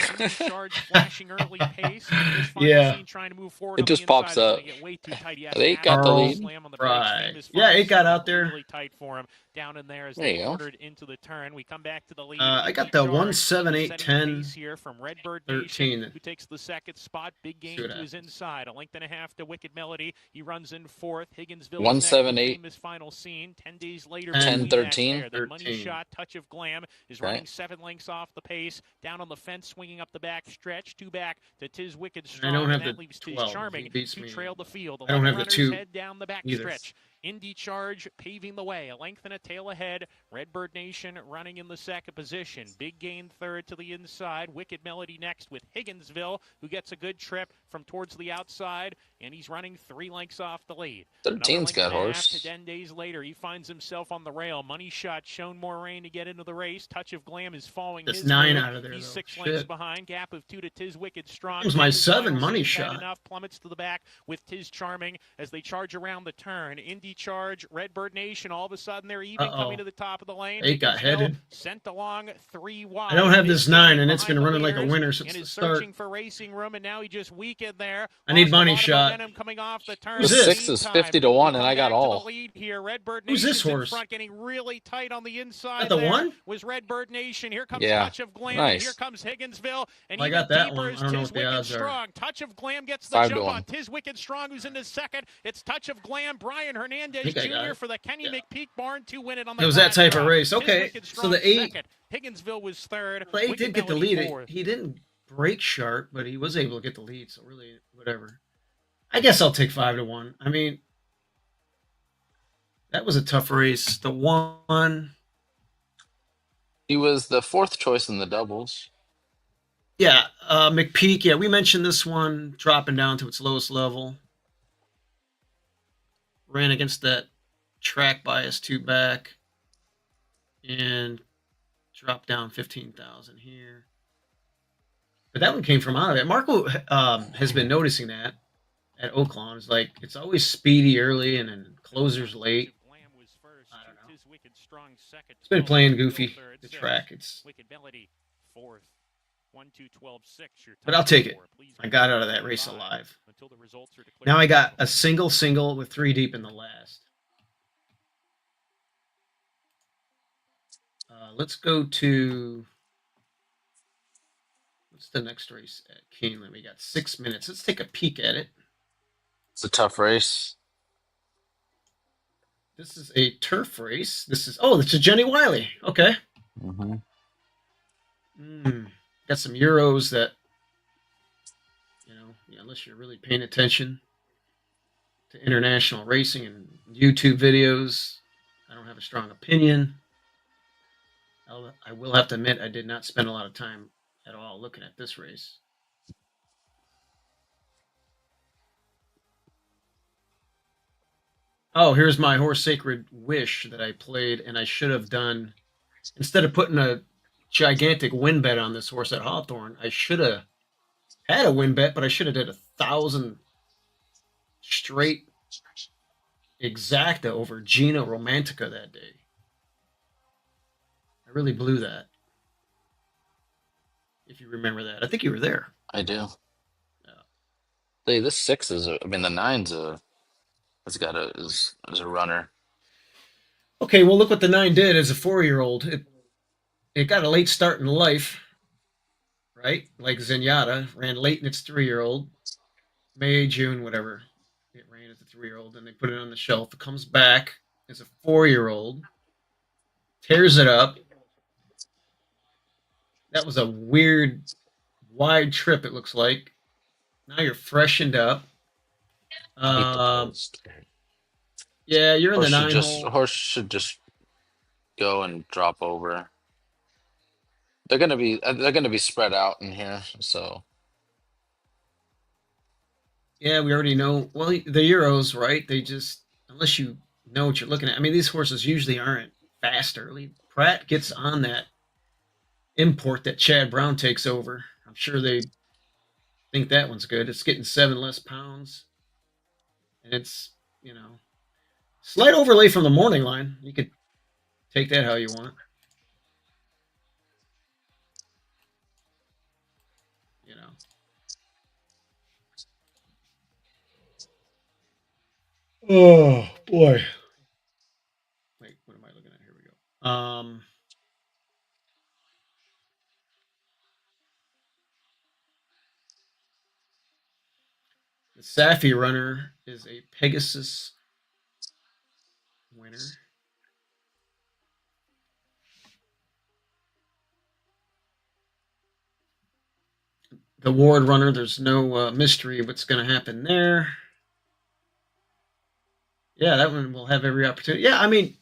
Speaker 1: Yeah.
Speaker 5: Trying to move forward
Speaker 2: It just pops up. They got the lead.
Speaker 1: Fry. Yeah, it got out there.
Speaker 5: Really tight for him down in there as
Speaker 2: There
Speaker 5: they
Speaker 2: you go.
Speaker 5: ordered into the turn. We come back to the lead.
Speaker 1: I got the 1, 7, 8, 10,
Speaker 5: here from Redbird
Speaker 1: 13.
Speaker 5: Nation, who takes the second spot. Big game
Speaker 1: See what
Speaker 5: to his
Speaker 1: happens.
Speaker 5: inside. A length and a half to Wicked Melody. He runs in fourth. Higginsville
Speaker 2: 1,
Speaker 5: is next.
Speaker 2: 7,
Speaker 5: The
Speaker 2: 8.
Speaker 5: famous final scene. 10 days later.
Speaker 1: 10,
Speaker 5: between
Speaker 2: 13.
Speaker 5: that there. The Money
Speaker 1: 13.
Speaker 5: Shot, Touch of Glam is
Speaker 2: Okay.
Speaker 5: running 7 lengths off the pace. Down on the fence, swinging up the back stretch. 2 back to Tiz Wicked
Speaker 1: I
Speaker 5: Strong.
Speaker 1: don't have
Speaker 5: and that
Speaker 1: the
Speaker 5: leaves Tiz
Speaker 1: 12.
Speaker 5: Charming
Speaker 1: He beats
Speaker 5: to
Speaker 1: me.
Speaker 5: trail the field.
Speaker 1: I don't have the
Speaker 5: 11
Speaker 1: 2
Speaker 5: runners head down the back
Speaker 1: either.
Speaker 5: stretch. Indy Charge paving the way. A length and a tail ahead. Redbird Nation running in the second position. Big gain third to the inside. Wicked Melody next with Higginsville, who gets a good trip from towards the outside, and he's running 3 lengths off the lead.
Speaker 2: 13's got horse.
Speaker 5: To 10 days later, he finds himself on the rail. Money Shot shown more rain to get into the race. Touch of Glam is following
Speaker 1: That's
Speaker 5: his
Speaker 1: 9
Speaker 5: move.
Speaker 1: out of there,
Speaker 5: He's
Speaker 1: though.
Speaker 5: 6 lengths
Speaker 1: Shit.
Speaker 5: behind. Gap of 2 to Tiz Wicked Strong.
Speaker 1: It was my
Speaker 5: His
Speaker 1: 7
Speaker 5: final
Speaker 1: Money
Speaker 5: scene, bad
Speaker 1: Shot.
Speaker 5: enough, plummets to the back with Tiz Charming as they charge around the turn. Indy Speedy Charge, Redbird Nation. All of a sudden, they're even coming to the top of the lane.
Speaker 1: 8 got
Speaker 5: Higginsville
Speaker 1: headed.
Speaker 5: sent along 3 wide.
Speaker 1: I don't have
Speaker 5: Big
Speaker 1: this 9,
Speaker 5: Game
Speaker 1: and it's been
Speaker 5: behind the
Speaker 1: running like a
Speaker 5: leaders
Speaker 1: winner
Speaker 5: and
Speaker 1: since the
Speaker 5: is
Speaker 1: start.
Speaker 5: searching for racing room, and now he just weakened there.
Speaker 1: I need
Speaker 5: Lost a
Speaker 1: money
Speaker 5: lot of
Speaker 1: shot.
Speaker 5: momentum coming off the turn.
Speaker 1: Who's
Speaker 2: The
Speaker 1: this?
Speaker 2: 6 is 50 to 1, and I got
Speaker 5: Back to
Speaker 2: all.
Speaker 5: the lead here. Redbird
Speaker 1: Who's
Speaker 5: Nation's
Speaker 1: this horse?
Speaker 5: in front, getting really tight on the inside.
Speaker 1: Got the
Speaker 5: there
Speaker 1: 1?
Speaker 5: was Redbird Nation. Here comes
Speaker 2: Yeah.
Speaker 5: Touch of Glam.
Speaker 2: Nice.
Speaker 5: Here comes Higginsville. And
Speaker 1: Well, I
Speaker 5: even
Speaker 1: got that
Speaker 5: deeper
Speaker 1: one.
Speaker 5: is
Speaker 1: I don't know
Speaker 5: Tis
Speaker 1: what the
Speaker 5: Wicked
Speaker 1: odds are.
Speaker 5: Strong. Touch of Glam gets the
Speaker 2: 5 to
Speaker 5: jump
Speaker 2: 1.
Speaker 5: on Tis Wicked Strong, who's in the second. It's Touch of Glam. Brian Hernandez
Speaker 1: think I got
Speaker 5: Jr.
Speaker 1: it.
Speaker 5: for the Kenny
Speaker 1: Yeah.
Speaker 5: McPeak barn to win it on the
Speaker 1: It was that
Speaker 5: class
Speaker 1: type of
Speaker 5: draw.
Speaker 1: race.
Speaker 5: Tis
Speaker 1: Okay,
Speaker 5: Wicked
Speaker 1: so
Speaker 5: Strong
Speaker 1: the 8
Speaker 5: second. Higginsville was third.
Speaker 1: The 8
Speaker 5: Wicked
Speaker 1: did get the
Speaker 5: Melody
Speaker 1: lead.
Speaker 5: fourth.
Speaker 1: He didn't break sharp, but he was able to get the lead. So really, whatever. I guess I'll take 5 to 1. I mean, that was a tough race. The 1,
Speaker 2: He was the 4th choice in the doubles.
Speaker 1: yeah, McPeak. Yeah, we mentioned this one dropping down to its lowest level. Ran against that track bias 2 back, and dropped down 15,000 here. But that one came from out of it. Marco has been noticing that at Oaklawn. It's like it's always speedy early and then closers late. I don't know. It's been playing goofy, the track. It's
Speaker 5: Wicked Melody fourth. 1, 2, 12, 6.
Speaker 1: But I'll take it. I got out of that race alive. Now I got a single with 3 deep in the last. Let's go to, what's the next race at Keeneland? We got 6 minutes. Let's take a peek at it.
Speaker 2: It's a tough race.
Speaker 1: This is a turf race. It's a Jenny Wiley. Okay.
Speaker 2: Mm-hmm.
Speaker 1: Got some Euros that, unless you're really paying attention to international racing and YouTube videos, I don't have a strong opinion. I will have to admit I did not spend a lot of time at all looking at this race. Oh, here's my horse Sacred Wish that I played, and I should have done, instead of putting a gigantic win bet on this horse at Hawthorne, I should have had a win bet, but I should have did 1,000 straight exacta over Gina Romantica that day. I really blew that. If you remember that. I think you were there.
Speaker 2: I do.
Speaker 1: Yeah.
Speaker 2: Hey, this 6 is, the 9's is a runner.
Speaker 1: Okay, well, look what the 9 did as a 4-year-old. It got a late start in life, right? Like Zenyatta ran late in its 3-year-old, May, June, whatever. It ran as a 3-year-old, and they put it on the shelf. It comes back as a 4-year-old, tears it up. That was a weird, wide trip, it looks like. Now you're freshened up. Yeah, you're in the 9 hole.
Speaker 2: Horse should just go and drop over. They're gonna be spread out in here, so
Speaker 1: Yeah, we already know. Well, the Euros, right? They just, unless you know what you're looking at. I mean, these horses usually aren't fast early. Pratt gets on that import that Chad Brown takes over. I'm sure they think that one's good. It's getting 7 less pounds. And it's, slight overlay from the morning line. You could take that how you want. Oh boy. Wait, what am I looking at? Here we go. The Safi runner is a Pegasus winner. The Ward runner, there's no mystery of what's going to happen there. Yeah, that one will have every opportunity. Yeah, I mean,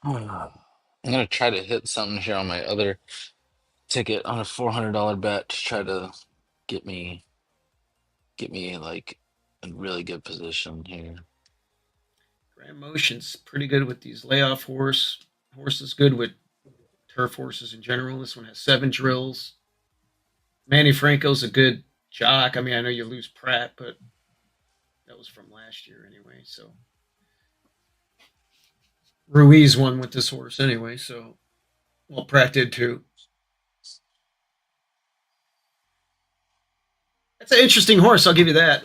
Speaker 2: I'm gonna try to hit something here on my other ticket on a $400 bet to try to get me like a really good position here.
Speaker 1: Grand Motion's pretty good with these layoff horses. Good with turf horses in general. This one has 7 drills. Manny Franco's a good jock. I mean, I know you lose Pratt, but that was from last year anyway. So Ruiz won with this horse anyway. So well, Pratt did too. That's an interesting horse. I'll give you that.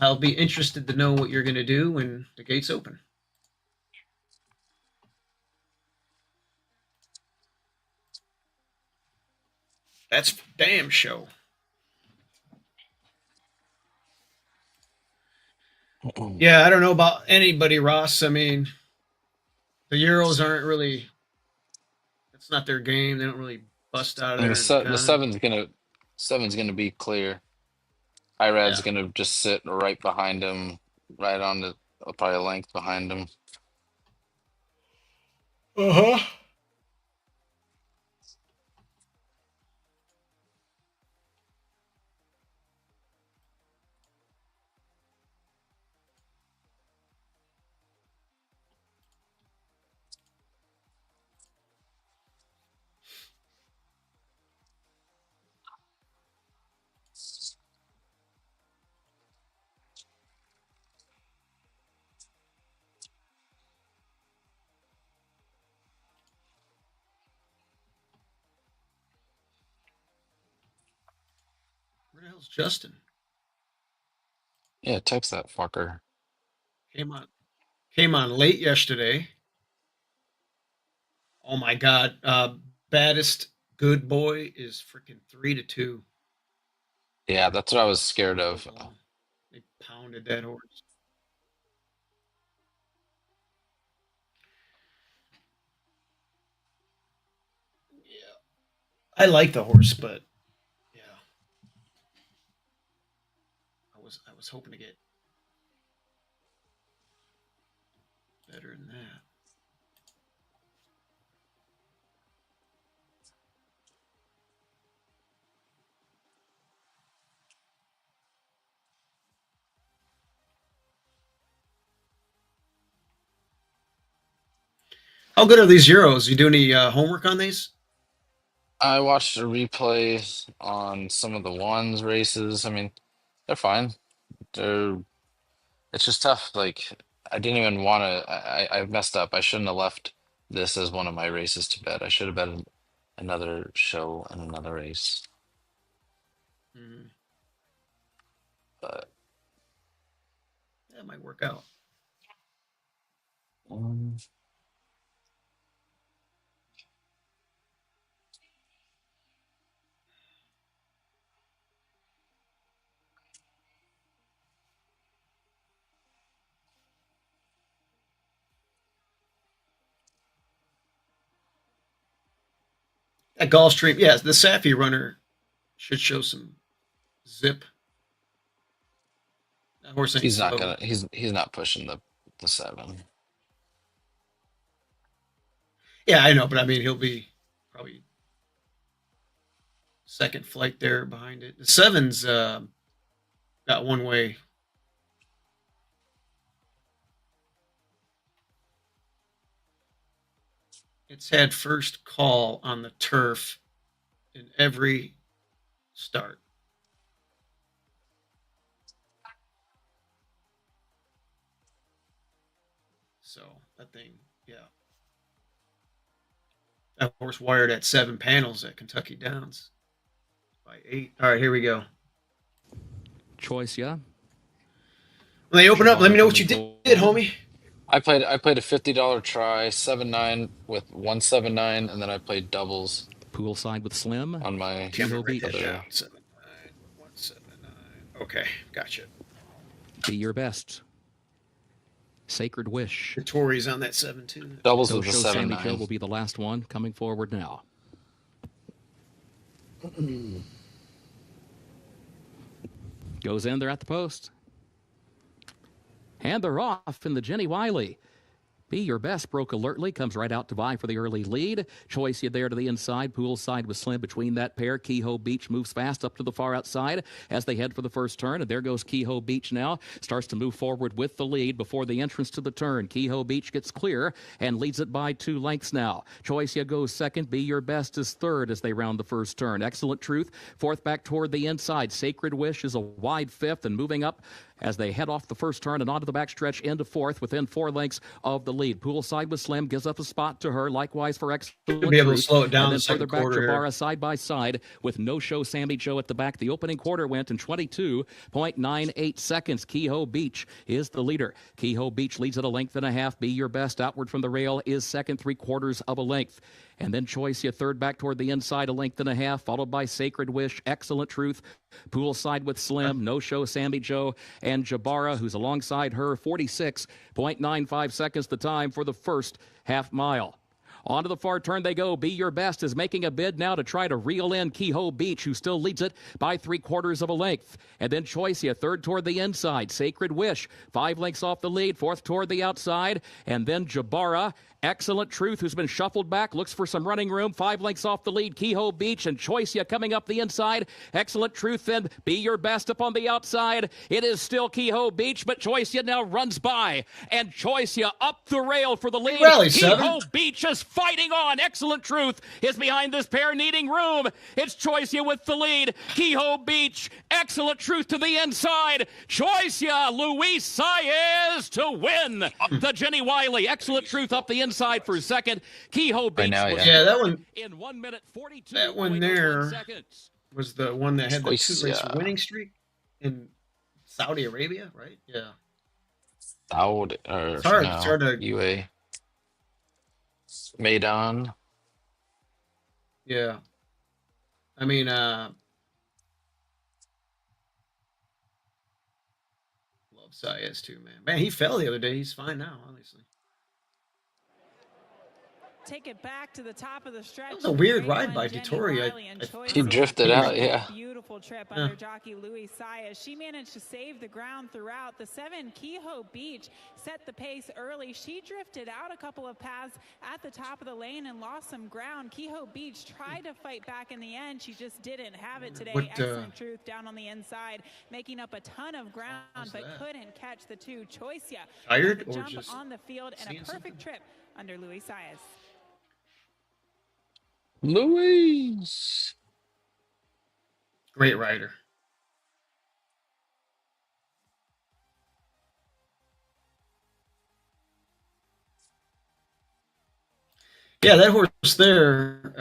Speaker 1: I'll be interested to know what you're going to do when the gates open. That's damn show. Yeah, I don't know about anybody, Ross. I mean, the Euros aren't really. That's not their game. They don't really bust out of
Speaker 2: And
Speaker 1: there and
Speaker 2: the
Speaker 1: kind of.
Speaker 2: seven's gonna be clear. Irad's
Speaker 1: Yeah.
Speaker 2: gonna just sit right behind him, right on the probably a length behind him.
Speaker 1: Uh huh. Where the hell's Justin?
Speaker 2: Yeah, text that fucker.
Speaker 1: Came on. Came on late yesterday. Oh my God. Baddest good boy is freaking 3-2.
Speaker 2: Yeah, that's what I was scared of.
Speaker 1: They pounded that horse. Yeah. I like the horse, but yeah, I was hoping to get better than that. How good are these Euros? You do any homework on these?
Speaker 2: I watched a replay on some of the ones races. I mean, they're fine. They're it's just tough. Like I didn't even want to. I messed up. I shouldn't have left this as one of my races to bet. I should have bet another show and another race.
Speaker 1: Mm,
Speaker 2: But
Speaker 1: that might work out.
Speaker 2: um,
Speaker 1: That Gulfstream, yeah, the Safi runner should show some zip. That horse ain't
Speaker 2: he's not
Speaker 1: slow.
Speaker 2: gonna. He's not pushing the 7.
Speaker 1: Yeah, I know, but I mean, he'll be probably second flight there behind it. The seven's got one way. It's had first call on the turf in every start. So that thing, yeah. That horse wired at 7 panels at Kentucky Downs by 8. All right, here we go.
Speaker 3: Choice, yeah.
Speaker 1: When they open up, let me know what you
Speaker 3: Coming
Speaker 1: did,
Speaker 3: forward.
Speaker 1: homie.
Speaker 2: I played a $50 try 7-9 with 179, and then I played doubles
Speaker 3: Poolside with Slim.
Speaker 2: on my
Speaker 1: Okay, I'm gonna
Speaker 3: Kehoe
Speaker 1: write that
Speaker 3: Beach.
Speaker 2: other.
Speaker 1: down. 7-9, 179. Okay, gotcha.
Speaker 3: Be your best. Sacred Wish.
Speaker 1: The Tories on that 7 too.
Speaker 2: Doubles
Speaker 3: Go
Speaker 2: with the
Speaker 3: Show Sammy Joe
Speaker 2: 7-9.
Speaker 3: will be the last one coming forward now. Goes in there at the post. And they're off in the Jenny Wiley. Be Your Best broke alertly, comes right out to vie for the early lead. Choice You there to the inside. Poolside with Slim between that pair. Kehoe Beach moves fast up to the far outside as they head for the first turn. And there goes Kehoe Beach now. Starts to move forward with the lead before the entrance to the turn. Kehoe Beach gets clear and leads it by 2 lengths now. Choice You goes second. Be Your Best is third as they round the first turn. Excellent Truth, fourth back toward the inside. Sacred Wish is a wide fifth and moving up as they head off the first turn and onto the backstretch into fourth within 4 lengths of the lead. Poolside with Slim gives up a spot to her. Likewise for Excellent
Speaker 1: Should be able to
Speaker 3: Truth.
Speaker 1: slow it down
Speaker 3: And then
Speaker 1: the second
Speaker 3: further back,
Speaker 1: quarter here.
Speaker 3: Jabara side by side with No Show Sammy Joe at the back. The opening quarter went in 22.98 seconds. Kehoe Beach is the leader. Kehoe Beach leads at a length and a half. Be Your Best outward from the rail is second, 3/4 of a length. And then Choice You third back toward the inside, a length and a half, followed by Sacred Wish, Excellent Truth, Poolside with Slim, No Show Sammy Joe, and Jabara, who's alongside her, 46.95 seconds the time for the first half mile. On to the far turn they go. Be Your Best is making a bid now to try to reel in Kehoe Beach, who still leads it by 3/4 of a length. And then Choice You third toward the inside. Sacred Wish, 5 lengths off the lead, fourth toward the outside. And then Jabara, Excellent Truth, who's been shuffled back, looks for some running room, 5 lengths off the lead. Kehoe Beach and Choice You coming up the inside. Excellent Truth then Be Your Best up on the outside. It is still Kehoe Beach, but Choice You now runs by. And Choice You up the rail for the lead.
Speaker 1: Rally,
Speaker 3: Kehoe
Speaker 1: 7.
Speaker 3: Beach is fighting on. Excellent Truth is behind this pair, needing room. It's Choice You with the lead. Kehoe Beach, Excellent Truth to the inside. Choice You, Luis Saez to win the Jenny Wiley. Excellent Truth up the inside for second. Kehoe Beach
Speaker 2: now,
Speaker 3: was
Speaker 1: Yeah, that one.
Speaker 3: in 1 minute 42.
Speaker 1: That one there
Speaker 3: seconds.
Speaker 1: was the one that had the
Speaker 2: Choice
Speaker 1: 2 race
Speaker 2: Ya.
Speaker 1: winning streak in Saudi Arabia, right? Yeah.
Speaker 2: Saud or
Speaker 1: It's hard.
Speaker 2: no,
Speaker 1: It's hard to.
Speaker 2: UA. Maidan.
Speaker 1: Yeah. I mean, love Saez too, man. Man, he fell the other day. He's fine now, obviously.
Speaker 4: Take it back to the top of the stretch.
Speaker 1: That was a weird
Speaker 4: Great
Speaker 1: ride
Speaker 4: one,
Speaker 1: by
Speaker 4: Jenny
Speaker 1: Dettori.
Speaker 4: Wiley and Choice
Speaker 2: He
Speaker 4: You.
Speaker 2: drifted out, yeah.
Speaker 4: Beautiful trip
Speaker 1: Yeah.
Speaker 4: under jockey Luis Saez. She managed to save the ground throughout. The 7 Kehoe Beach set the pace early. She drifted out a couple of paths at the top of the lane and lost some ground. Kehoe Beach tried to fight back in the end. She just didn't have it today. Excellent Truth down on the inside, making up a ton of ground, but couldn't catch the 2 Choice Ya.
Speaker 1: Tired
Speaker 4: The
Speaker 1: or
Speaker 4: jump
Speaker 1: just
Speaker 4: on the field and a
Speaker 1: seeing
Speaker 4: perfect
Speaker 1: something?
Speaker 4: trip under Luis Saez.
Speaker 2: Luis.
Speaker 1: Great rider. Yeah, that horse there.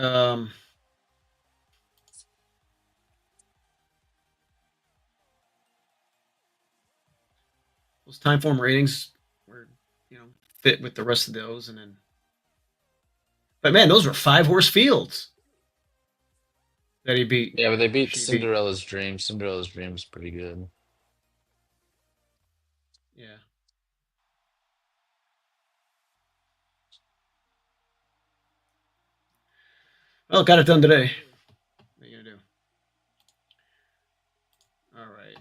Speaker 1: Those time form ratings were, fit with the rest of those, and then. But man, those were 5-horse fields that he beat.
Speaker 2: Yeah, but they beat
Speaker 1: She
Speaker 2: Cinderella's Dream. Cinderella's Dream is pretty good.
Speaker 1: Yeah. Well, got it done today. What are you gonna do? All right.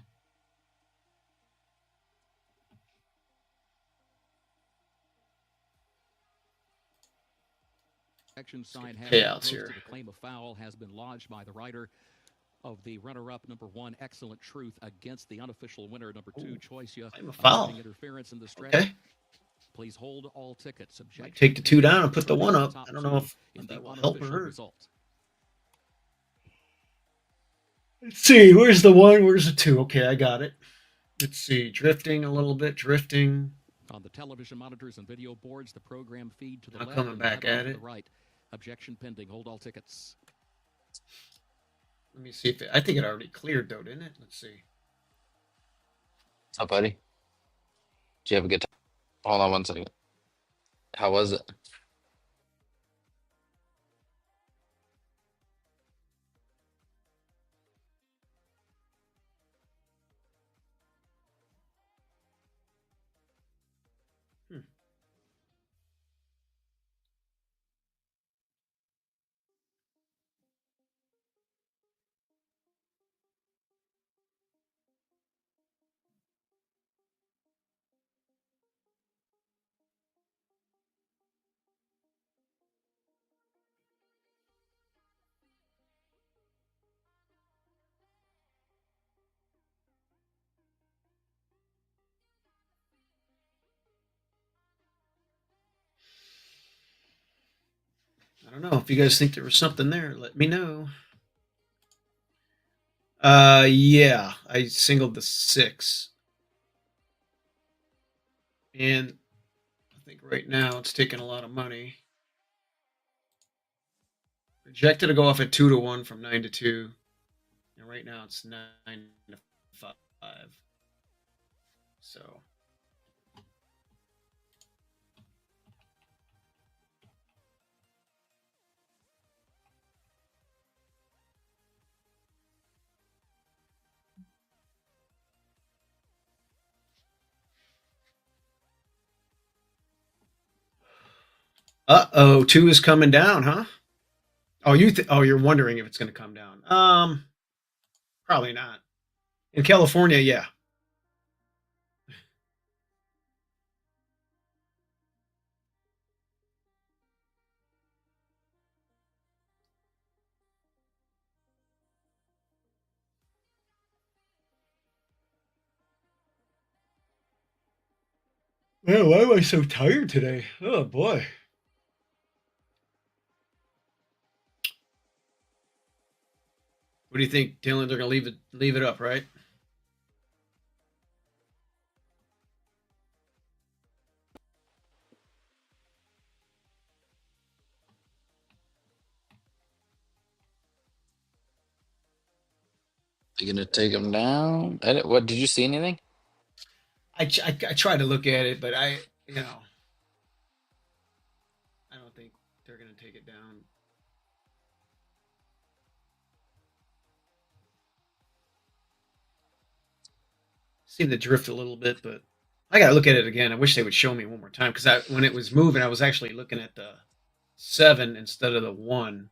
Speaker 3: Action sign has
Speaker 1: Payouts
Speaker 3: been
Speaker 1: here.
Speaker 3: posted. A claim of foul has been lodged by the rider of the runner-up number 1 Excellent Truth against the unofficial winner number 2 Choice Ya.
Speaker 1: Claim of foul.
Speaker 3: Interference in the stretch.
Speaker 1: Okay.
Speaker 3: Please hold all tickets.
Speaker 1: Might take the 2 down and put the 1 up. I don't know if that will help or hurt.
Speaker 3: Result.
Speaker 1: Let's see. Where's the 1? Where's the 2? Okay, I got it. Let's see. Drifting a little bit. Drifting.
Speaker 3: On the television monitors and video boards, the program feed to the
Speaker 1: Now
Speaker 3: left
Speaker 1: coming
Speaker 3: and
Speaker 1: back
Speaker 3: the headline
Speaker 1: at
Speaker 3: to
Speaker 1: it.
Speaker 3: the right. Objection pending. Hold all tickets.
Speaker 1: Let me see if I think it already cleared though, didn't it? Let's see.
Speaker 2: What's up, buddy? Did you have a good time? Hold on 1 second. How was it?
Speaker 1: I don't know if you guys think there was something there. Let me know. Yeah, I singled the 6, and I think right now it's taking a lot of money. Projected to go off at 2-1 from 9-2, and right now it's 9-5. So uh-oh, 2 is coming down, huh? Oh, you're wondering if it's going to come down. Probably not. In California, yeah. Man, why am I so tired today? Oh boy. What do you think, Dylan? They're gonna leave it up, right?
Speaker 2: You gonna take them down? What did you see anything?
Speaker 1: I try to look at it, but I don't think they're gonna take it down. Seemed to drift a little bit, but I gotta look at it again. I wish they would show me one more time because when it was moving, I was actually looking at the 7 instead of the 1.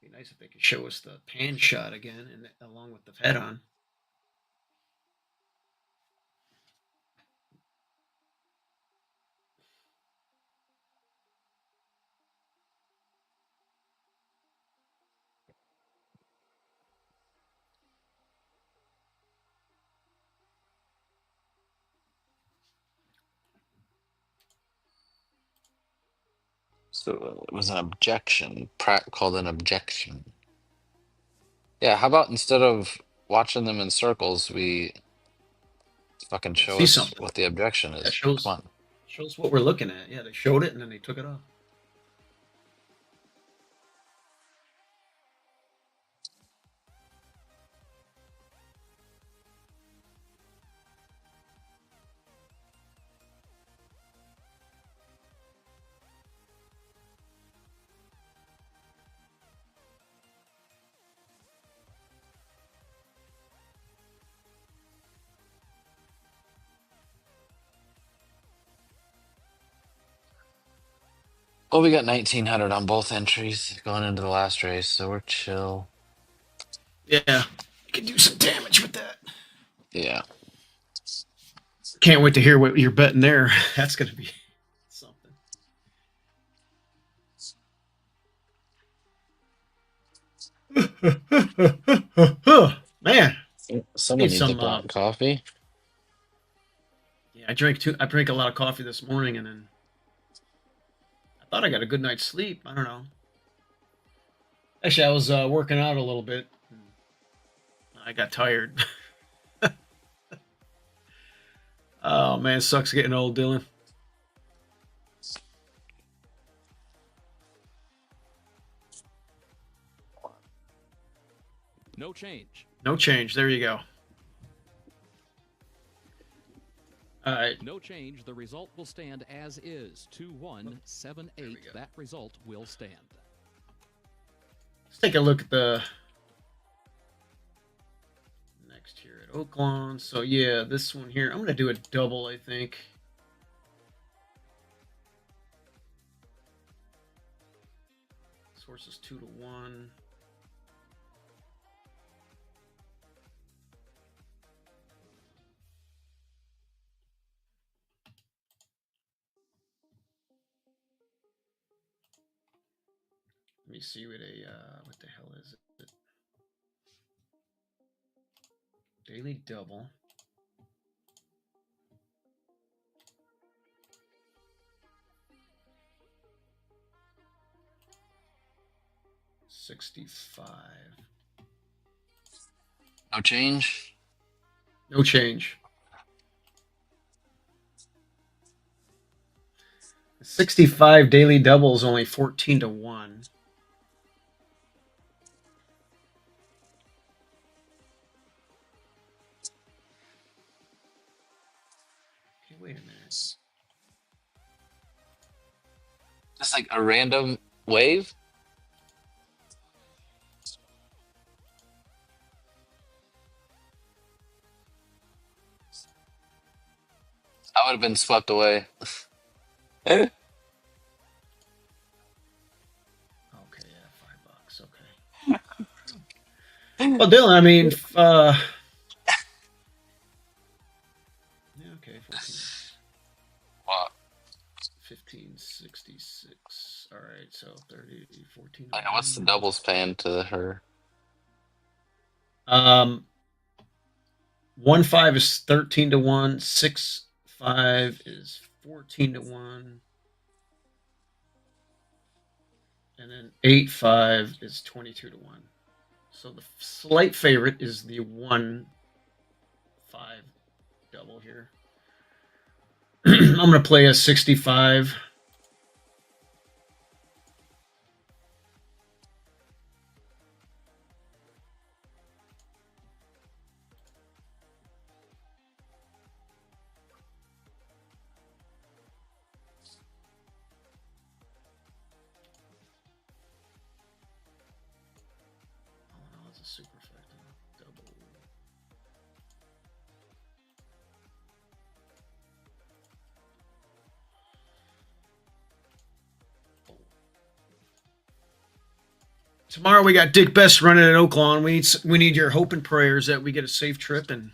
Speaker 1: Be nice if they could show us the pan shot again, and along with the head on.
Speaker 2: So it was an objection. Pratt called an objection. Yeah, how about instead of watching them in circles, we fucking
Speaker 1: Yeah,
Speaker 2: show
Speaker 1: see
Speaker 2: us
Speaker 1: something.
Speaker 2: what the objection
Speaker 1: Yeah,
Speaker 2: is. Come
Speaker 1: shows
Speaker 2: on.
Speaker 1: shows what we're looking at. Yeah, they showed it and then they took it off.
Speaker 2: Well, we got 1900 on both entries going into the last race, so we're chill.
Speaker 1: Yeah, you can do some damage with that.
Speaker 2: Yeah.
Speaker 1: Can't wait to hear what you're betting there. That's going to be something. Man,
Speaker 2: Someone
Speaker 1: need
Speaker 2: needs a
Speaker 1: some.
Speaker 2: black coffee.
Speaker 1: Yeah, I drank a lot of coffee this morning, and then I thought I got a good night's sleep. I don't know. Actually, I was working out a little bit. And I got tired. Oh man, sucks getting old, Dylan.
Speaker 3: No change.
Speaker 1: No change. There you go. All right.
Speaker 3: No change. The result will stand as is. 2178. That result will stand.
Speaker 1: Let's take a look at the next here at Oaklawn. So yeah, this one here, I'm gonna do a double, I think. This horse is 2-1. Let me see what what the hell is it? Daily double. 65.
Speaker 2: No change.
Speaker 1: No change. 65 daily doubles only 14 to 1. Okay, wait a minute.
Speaker 2: Just like a random wave. I would have been swept away.
Speaker 1: Okay, yeah, $5. Okay. Well, Dylan, I mean, yeah, okay, 14.
Speaker 2: Wow.
Speaker 1: 1566. All right, so 30, 14 to
Speaker 2: Like, what's the
Speaker 1: 1.
Speaker 2: doubles pan to her?
Speaker 1: 1-5 is 13 to 1. 6-5 is 14 to 1. And then 8-5 is 22 to 1. So the slight favorite is the 1-5 double here. I'm going to play a 65. Oh no, it's a superfecta double. Tomorrow we got Dick Best running at Oaklawn. We need your hope and prayers that we get a safe trip and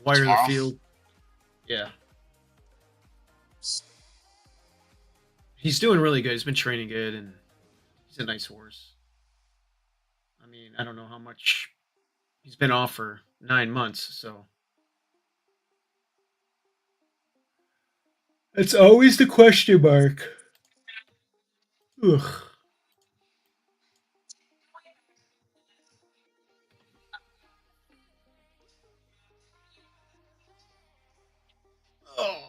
Speaker 1: wire the
Speaker 2: Tomorrow?
Speaker 1: field. Yeah. He's doing really good. He's been training good, and he's a nice horse. I mean, I don't know how much he's been off for 9 months, so it's always the question mark. Ugh. Oh.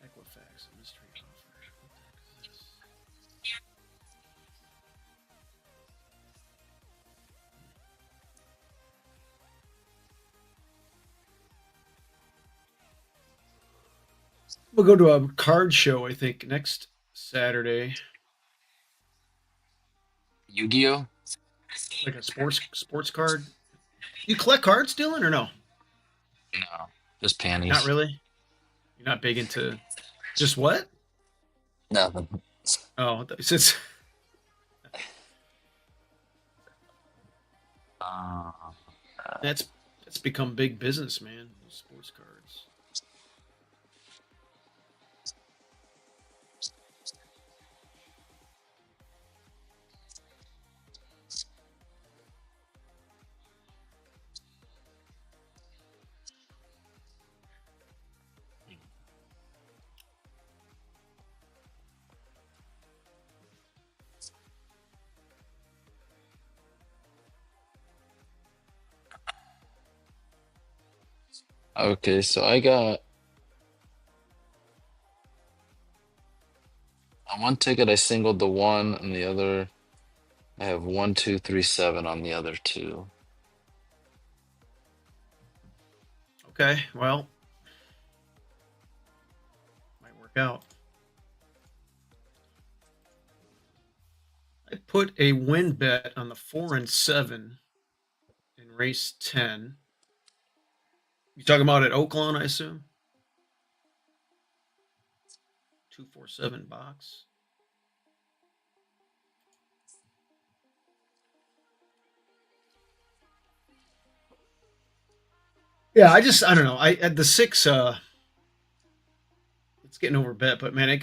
Speaker 1: Equifax, a mystery offer. What the heck is this? We'll go to a card show, I think, next Saturday.
Speaker 2: Yu-Gi-Oh?
Speaker 1: Like a sports card. You collect cards, Dylan, or no?
Speaker 2: No, just
Speaker 1: Not
Speaker 2: panties.
Speaker 1: really. You're not big into just what?
Speaker 2: Nothing.
Speaker 1: Oh, it's
Speaker 2: Uh,
Speaker 1: that's become big business, man. Those sports cards.
Speaker 2: okay, so I got on one ticket I singled the one, and the other I have 1, 2, 3, 7 on the other two.
Speaker 1: Okay, well, might work out. I put a win bet on the 4 and 7 in race 10. You talking about at Oaklawn, I assume? 247 box. Yeah, I don't know. I at the 6 it's getting over bet, but man, it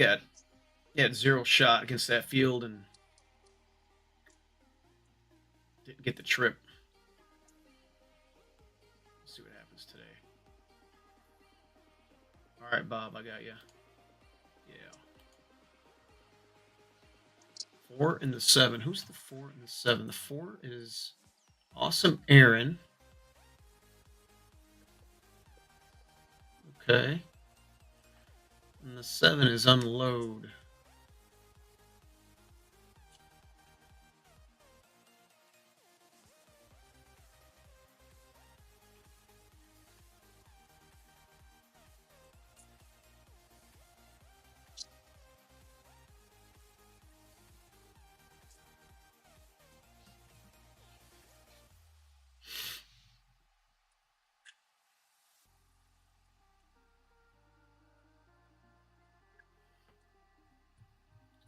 Speaker 1: had zero shot against that field and didn't get the trip. Let's see what happens today. All right, Bob, I got you. Yeah. 4 and the 7. Who's the 4 and the 7? The 4 is Awesome Aaron. Okay. And the 7 is Unload.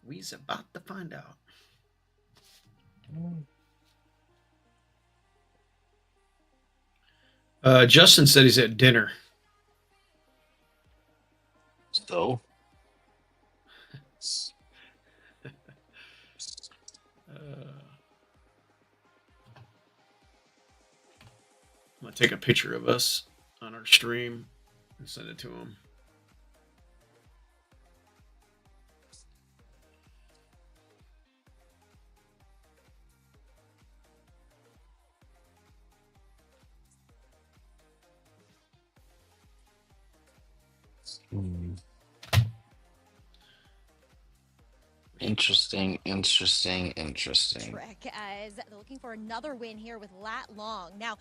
Speaker 1: We's about to find out. Justin said he's at dinner.
Speaker 2: So
Speaker 1: I'm gonna take a picture of us on our stream and send it to him.
Speaker 2: interesting.
Speaker 6: Trick as they're looking for another win here with Lat Long. Now,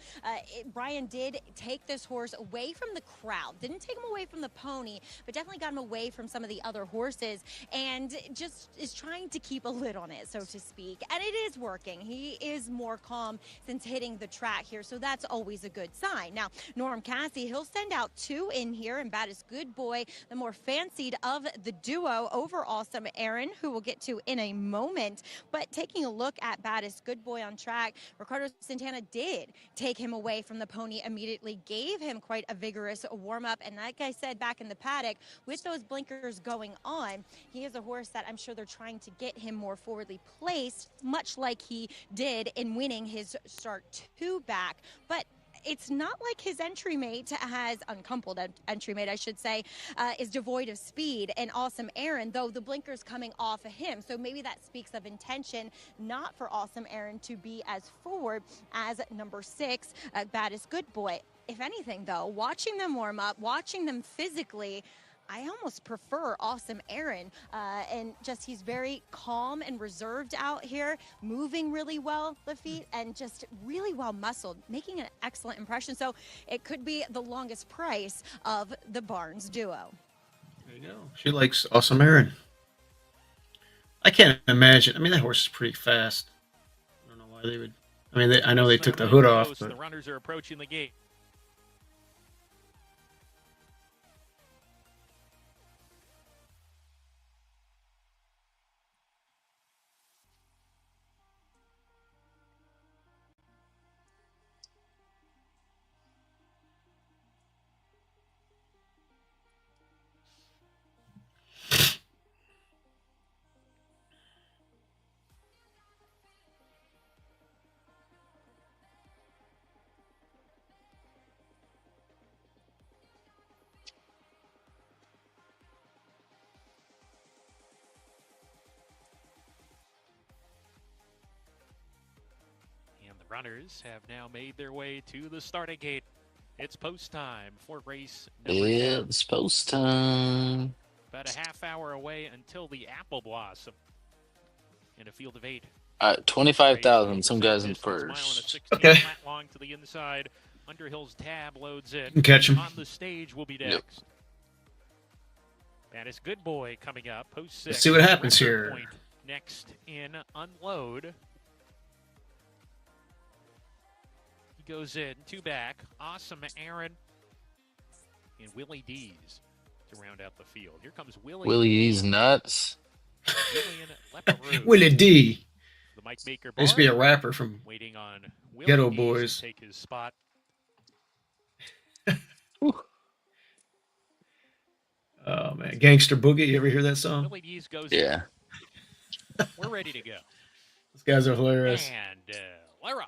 Speaker 6: Brian did take this horse away from the crowd. Didn't take him away from the pony, but definitely got him away from some of the other horses and just is trying to keep a lid on it, so to speak. And it is working. He is more calm since hitting the track here, so that's always a good sign. Now, Norm Cassie, he'll send out 2 in here, and Baddest Good Boy, the more fancied of the duo over Awesome Aaron, who we'll get to in a moment. But taking a look at Baddest Good Boy on track, Ricardo Santana did take him away from the pony immediately, gave him quite a vigorous warm-up, and like I said back in the paddock, with those blinkers going on, he is a horse that I'm sure they're trying to get him more forwardly placed, much like he did in winning his start 2 back. But it's not like his entry mate has, uncoupled entry mate, I should say, is devoid of speed. And Awesome Aaron, though the blinker's coming off of him. So maybe that speaks of intention, not for Awesome Aaron to be as forward as number 6, Baddest Good Boy. If anything, though, watching them warm up, watching them physically, I almost prefer Awesome Aaron, and just he's very calm and reserved out here, moving really well, Lafitte, and just really well muscled, making an excellent impression. So it could be the longest price of the Barnes duo.
Speaker 1: There you go. She likes Awesome Aaron. I can't imagine. I mean, that horse is pretty fast. I don't know why they would. I mean, I know they took the hood off, but
Speaker 5: the runners are approaching the gate. Runners have now made their way to the starting gate. It's post time for race number 10.
Speaker 2: It's post time.
Speaker 5: About a half hour away until the Apple Blossom in a field of 8.
Speaker 2: 25,000. Some guys in first.
Speaker 1: Okay.
Speaker 5: Long to the inside. Underhill's tab loads in.
Speaker 1: Can catch him.
Speaker 5: On the stage will be next.
Speaker 2: Yep.
Speaker 5: That is Good Boy coming up. Post 6.
Speaker 1: Let's see what happens here.
Speaker 5: Point next in Unload. Goes in, 2 back. Awesome Aaron and Willie Dees to round out the field. Here comes
Speaker 2: Willie D's nuts.
Speaker 5: Julian Leparoux.
Speaker 1: Willie D.
Speaker 5: The Mike Maker
Speaker 1: There used to be
Speaker 5: bar.
Speaker 1: a rapper from
Speaker 5: Waiting on Willie
Speaker 1: Ghetto
Speaker 5: Dees
Speaker 1: Boys.
Speaker 5: to take his spot.
Speaker 1: Oh man, Gangster Boogie. You ever hear that song?
Speaker 5: Willie Dees goes.
Speaker 2: Yeah.
Speaker 5: We're ready to go.
Speaker 1: Those guys are hilarious.
Speaker 5: And Leroff.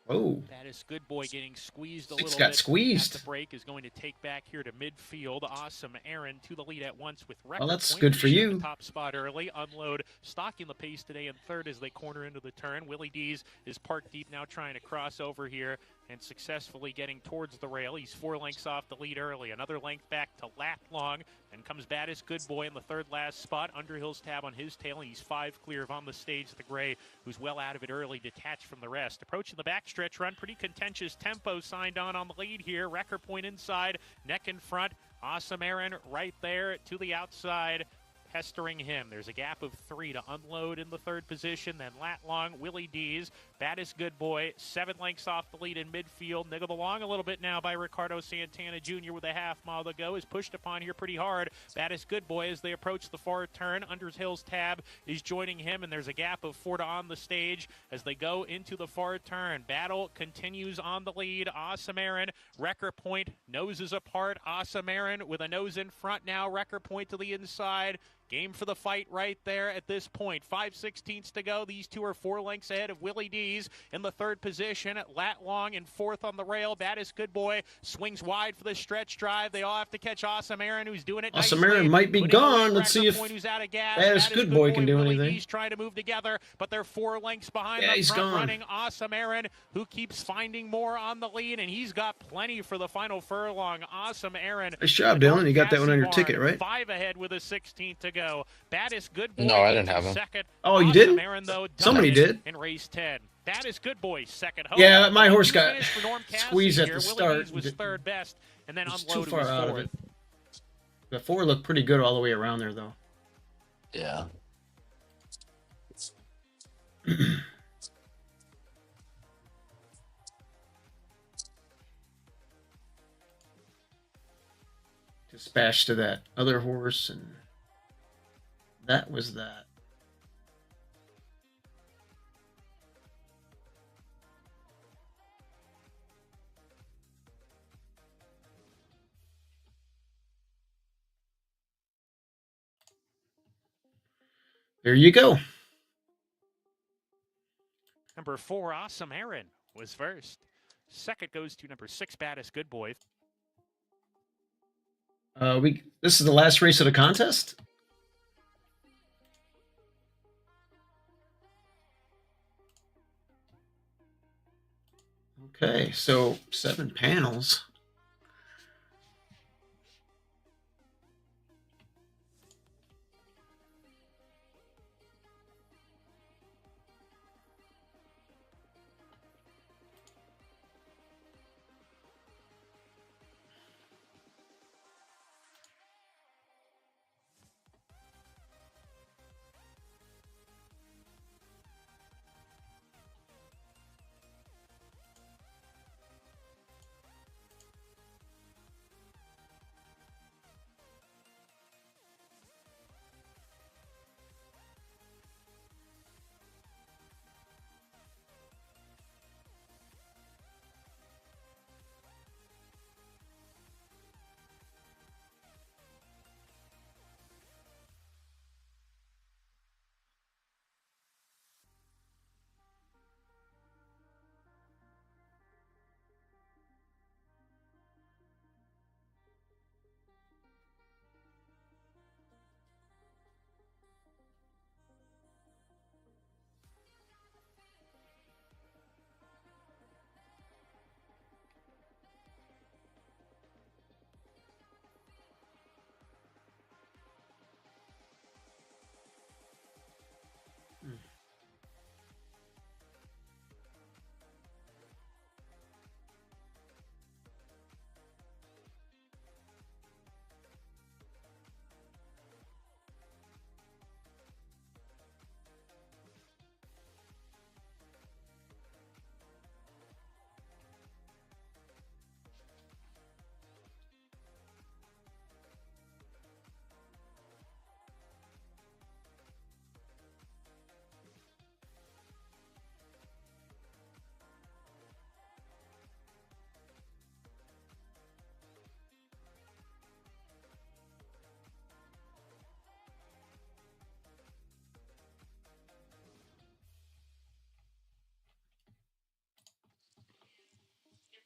Speaker 1: Oh,
Speaker 5: That is good boy getting squeezed a
Speaker 1: Six
Speaker 5: little
Speaker 1: got
Speaker 5: bit
Speaker 1: squeezed.
Speaker 5: at the break. Is going to take back here to midfield. Awesome Aaron to the lead at once with record
Speaker 1: well, that's
Speaker 5: point
Speaker 1: good for
Speaker 5: position in
Speaker 1: you.
Speaker 5: the top spot early. Unload stalking the pace today in third as they corner into the turn. Willie Dees is parked deep now trying to cross over here and successfully getting towards the rail. He's 4 lengths off the lead early. Another length back to Lat Long and comes Baddest Good Boy in the third last spot. Underhill's tab on his tail, and he's 5 clear of on the stage the gray, who's well out of it early, detached from the rest. Approaching the backstretch run, pretty contentious tempo signed on the lead here. Record point inside, neck in front. Awesome Aaron right there to the outside, pestering him. There's a gap of 3 to Unload in the third position. Then Lat Long, Willie Dees, Baddest Good Boy, 7 lengths off the lead in midfield. Niggled along a little bit now by Ricardo Santana Jr. with a half mile to go. Is pushed upon here pretty hard. Baddest Good Boy as they approach the far turn. Underhill's tab is joining him, and there's a gap of 4 to on the stage as they go into the far turn. Battle continues on the lead. Awesome Aaron, Wrecker Point, noses apart. Awesome Aaron with a nose in front now. Wrecker Point to the inside. Game for the fight right there at this point. 5/16 to go. These two are 4 lengths ahead of Willie Dees in the third position. Lat Long in fourth on the rail. Baddest Good Boy swings wide for the stretch drive. They all have to catch Awesome Aaron, who's doing it
Speaker 1: Awesome
Speaker 5: nicely.
Speaker 1: Aaron might be
Speaker 5: Putting away
Speaker 1: gone. Let's see
Speaker 5: Wrecker
Speaker 1: if
Speaker 5: Point, who's out of gas.
Speaker 1: Baddest Good Boy can do
Speaker 5: Willie
Speaker 1: anything.
Speaker 5: Dees trying to move together, but they're 4 lengths behind
Speaker 1: Yeah,
Speaker 5: the
Speaker 1: he's
Speaker 5: front
Speaker 1: gone.
Speaker 5: running Awesome Aaron, who keeps finding more on the lead, and he's got plenty for the final furlong. Awesome Aaron.
Speaker 1: Nice job, Dylan. You got that one on your ticket, right?
Speaker 5: 5 ahead with a 16th to go. Baddest Good Boy.
Speaker 2: No, I didn't have him.
Speaker 5: Second.
Speaker 1: Oh, you
Speaker 5: Awesome
Speaker 1: didn't?
Speaker 5: Aaron, though,
Speaker 1: Somebody
Speaker 5: dominant
Speaker 1: did.
Speaker 5: in race 10. Baddest Good Boy, second home.
Speaker 1: Yeah, my
Speaker 5: Willie
Speaker 1: horse
Speaker 5: Dees
Speaker 1: got
Speaker 5: finished for Norm Cassidy
Speaker 1: squeezed at
Speaker 5: here.
Speaker 1: the
Speaker 5: Willie
Speaker 1: start.
Speaker 5: Dees was third best, and then
Speaker 1: It's too
Speaker 5: Unloaded
Speaker 1: far
Speaker 5: was
Speaker 1: out of
Speaker 5: fourth.
Speaker 1: it. The 4 looked pretty good all the way around there, though.
Speaker 2: Yeah.
Speaker 1: Dispatched to that other horse, and that was that. There you go.
Speaker 5: Number 4, Awesome Aaron, was first. Second goes to number 6, Baddest Good Boy.
Speaker 1: This is the last race of the contest. Okay, so 7 panels.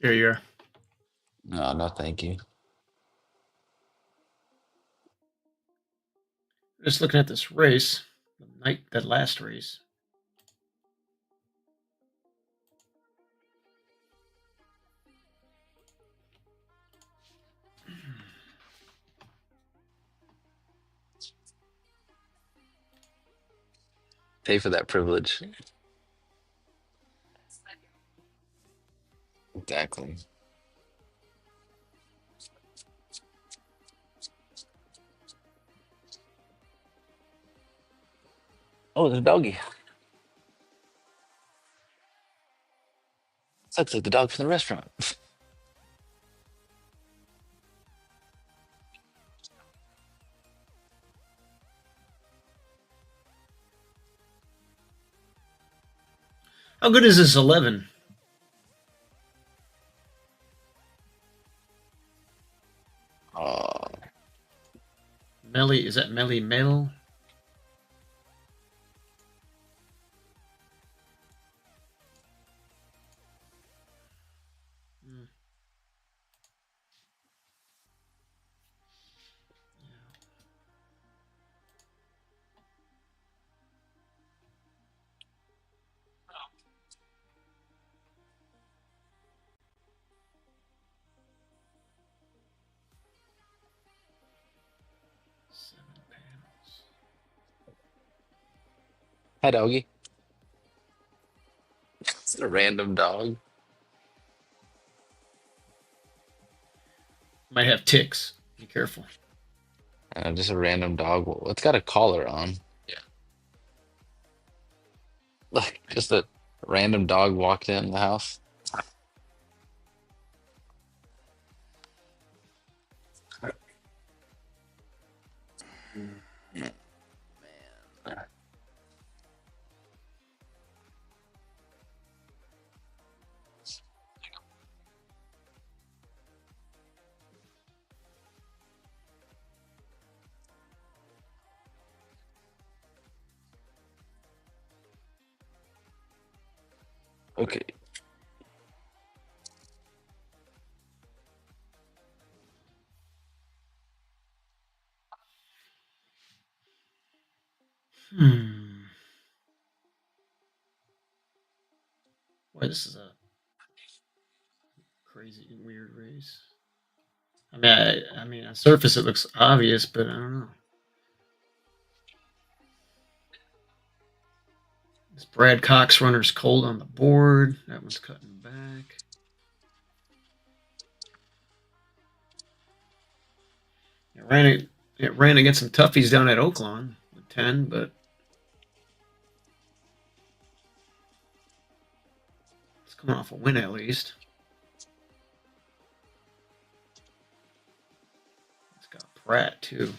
Speaker 1: Here you are.
Speaker 2: No, no, thank you.
Speaker 1: Just looking at this race, that last race.
Speaker 2: Pay for that privilege. Exactly. Oh, there's a doggy. Looks like the dog from the restaurant.
Speaker 1: How good is this 11?
Speaker 2: Oh,
Speaker 1: Melly, is that Melly Mel? Hmm. Seven panels.
Speaker 2: hi, doggy. It's a random dog.
Speaker 1: Might have ticks. Be careful.
Speaker 2: Just a random dog. Well, it's got a collar on. Yeah. Like, just a random dog walked in the house. Okay.
Speaker 1: Hmm. Boy, this is a crazy and weird race. I mean, on surface it looks obvious, but I don't know. This Brad Cox runner's cold on the board. That one's cutting back. It ran against some toughies down at Oaklawn with 10, but it's coming off a win at least. It's got Pratt too.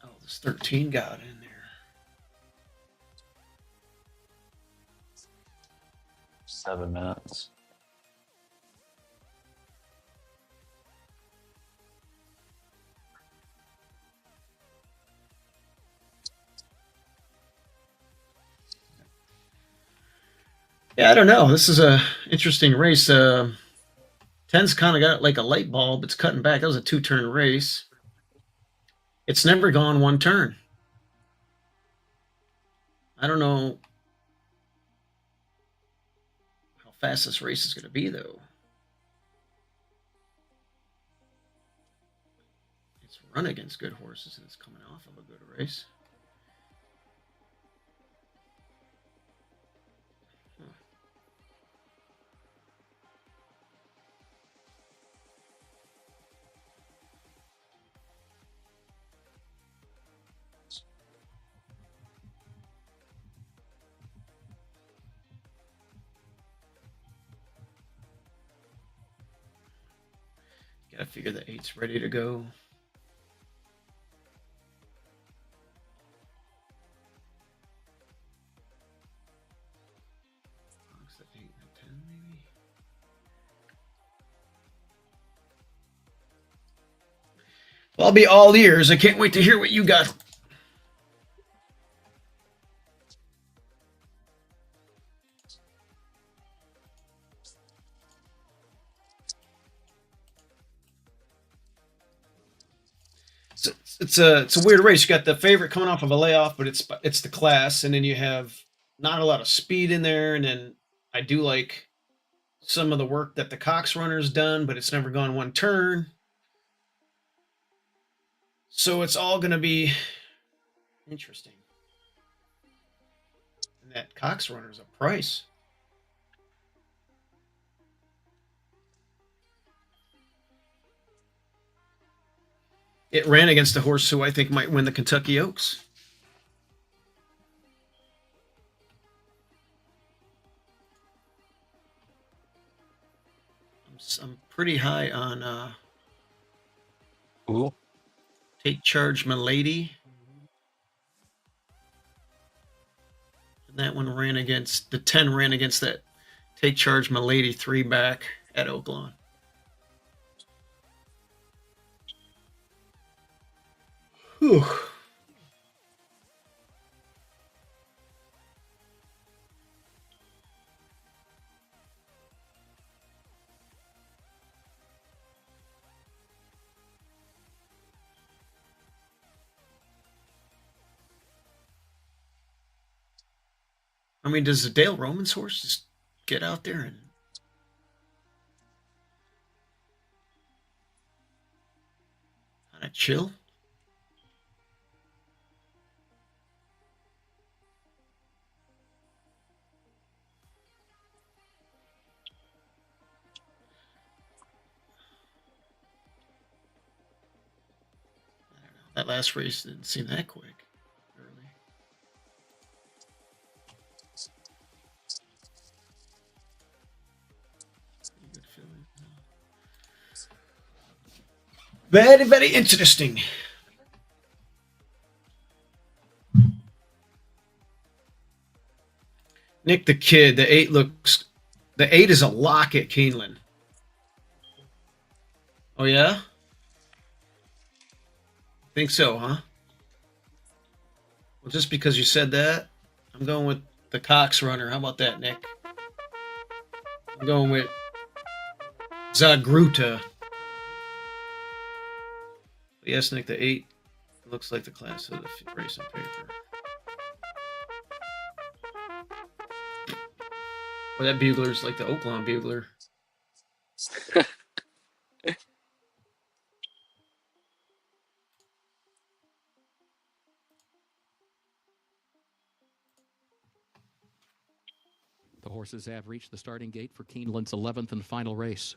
Speaker 1: Oh, this 13 got in there.
Speaker 2: 7 minutes.
Speaker 1: Yeah, I don't know. This is a interesting race. 10's kind of got like a light bulb. It's cutting back. That was a 2-turn race. It's never gone one turn. I don't know how fast this race is going to be, though. It's run against good horses, and it's coming off of a good race. Got to figure the 8's ready to go. Box at 8 and 10, maybe. Well, I'll be all ears. I can't wait to hear what you got. it's a weird race. You got the favorite coming off of a layoff, but it's the class, and then you have not a lot of speed in there. And then I do like some of the work that the Cox runner's done, but it's never gone one turn. So it's all going to be interesting. And that Cox runner's a price. It ran against a horse who I think might win the Kentucky Oaks. I'm pretty high on
Speaker 2: Ooh.
Speaker 1: Take Charge Milady. And that one ran against, the 10 ran against that Take Charge Milady 3 back at Oaklawn. Whew. I mean, does the Dale Romans horse just get out there and kind of chill? I don't know. That last race didn't seem that quick. Early. Pretty good feeling. Very, very interesting. Nick the Kid, the 8 looks, the 8 is a lock at Keeneland. Oh, yeah? Think so, huh? Well, just because you said that, I'm going with the Cox runner. How about that, Nick? I'm going with Zagruta. But yes, Nick, the 8 looks like the class of the race on paper. Well, that bugler's like the Oaklawn bugler.
Speaker 3: The horses have reached the starting gate for Keeneland's 11th and final race.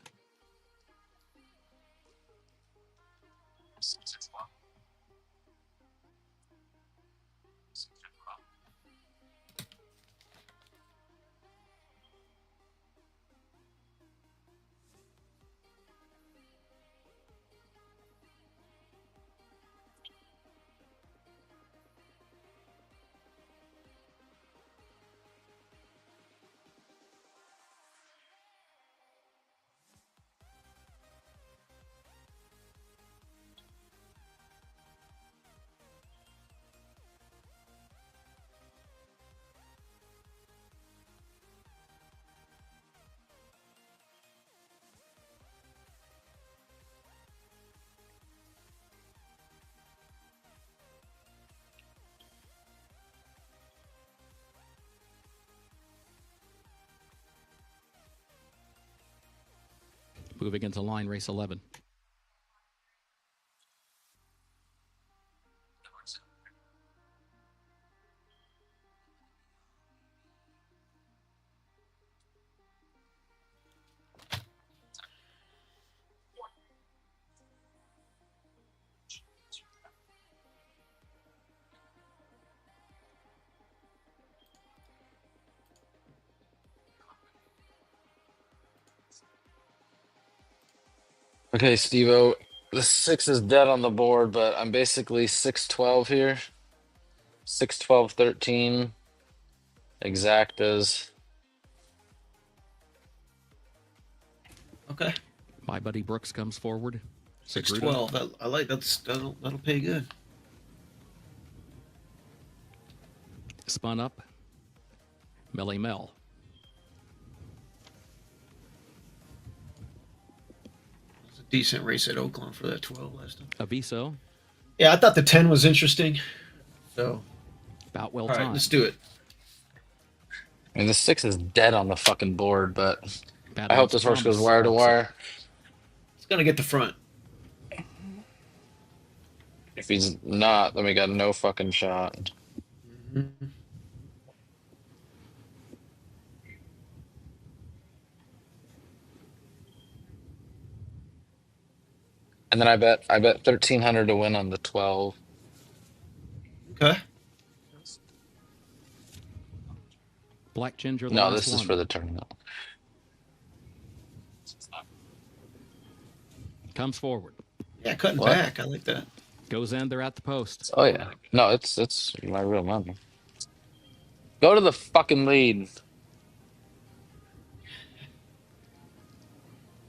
Speaker 3: Moving into line race 11.
Speaker 2: Okay, Steve-O, the 6 is dead on the board, but I'm basically 6-12 here. 6-12-13. Exactas.
Speaker 1: Okay.
Speaker 3: My buddy Brooks comes forward.
Speaker 1: 6-12. I like that'll pay good.
Speaker 3: Spun up. Melly Mel.
Speaker 1: It was a decent race at Oaklawn for that 12 last time.
Speaker 3: Aviso.
Speaker 1: Yeah, I thought the 10 was interesting. So,
Speaker 3: About well
Speaker 1: all right,
Speaker 3: timed.
Speaker 1: let's do it.
Speaker 2: I mean, the 6 is dead on the fucking board, but I hope
Speaker 3: Madeline's
Speaker 2: this horse goes
Speaker 3: Promise
Speaker 2: wire to
Speaker 3: walks up.
Speaker 2: wire.
Speaker 1: It's gonna get the front.
Speaker 2: If he's not, then we got no fucking shot.
Speaker 1: Mm-hmm.
Speaker 2: And then I bet 1,300 to win on the 12.
Speaker 1: Okay.
Speaker 3: Black Ginger, the
Speaker 2: No,
Speaker 3: last
Speaker 2: this is
Speaker 3: one.
Speaker 2: for the tournament.
Speaker 3: Comes forward.
Speaker 1: Yeah, cutting
Speaker 2: What?
Speaker 1: back. I like that.
Speaker 3: Goes in, they're at the post.
Speaker 2: Oh yeah. No, it's my real money. Go to the fucking lead.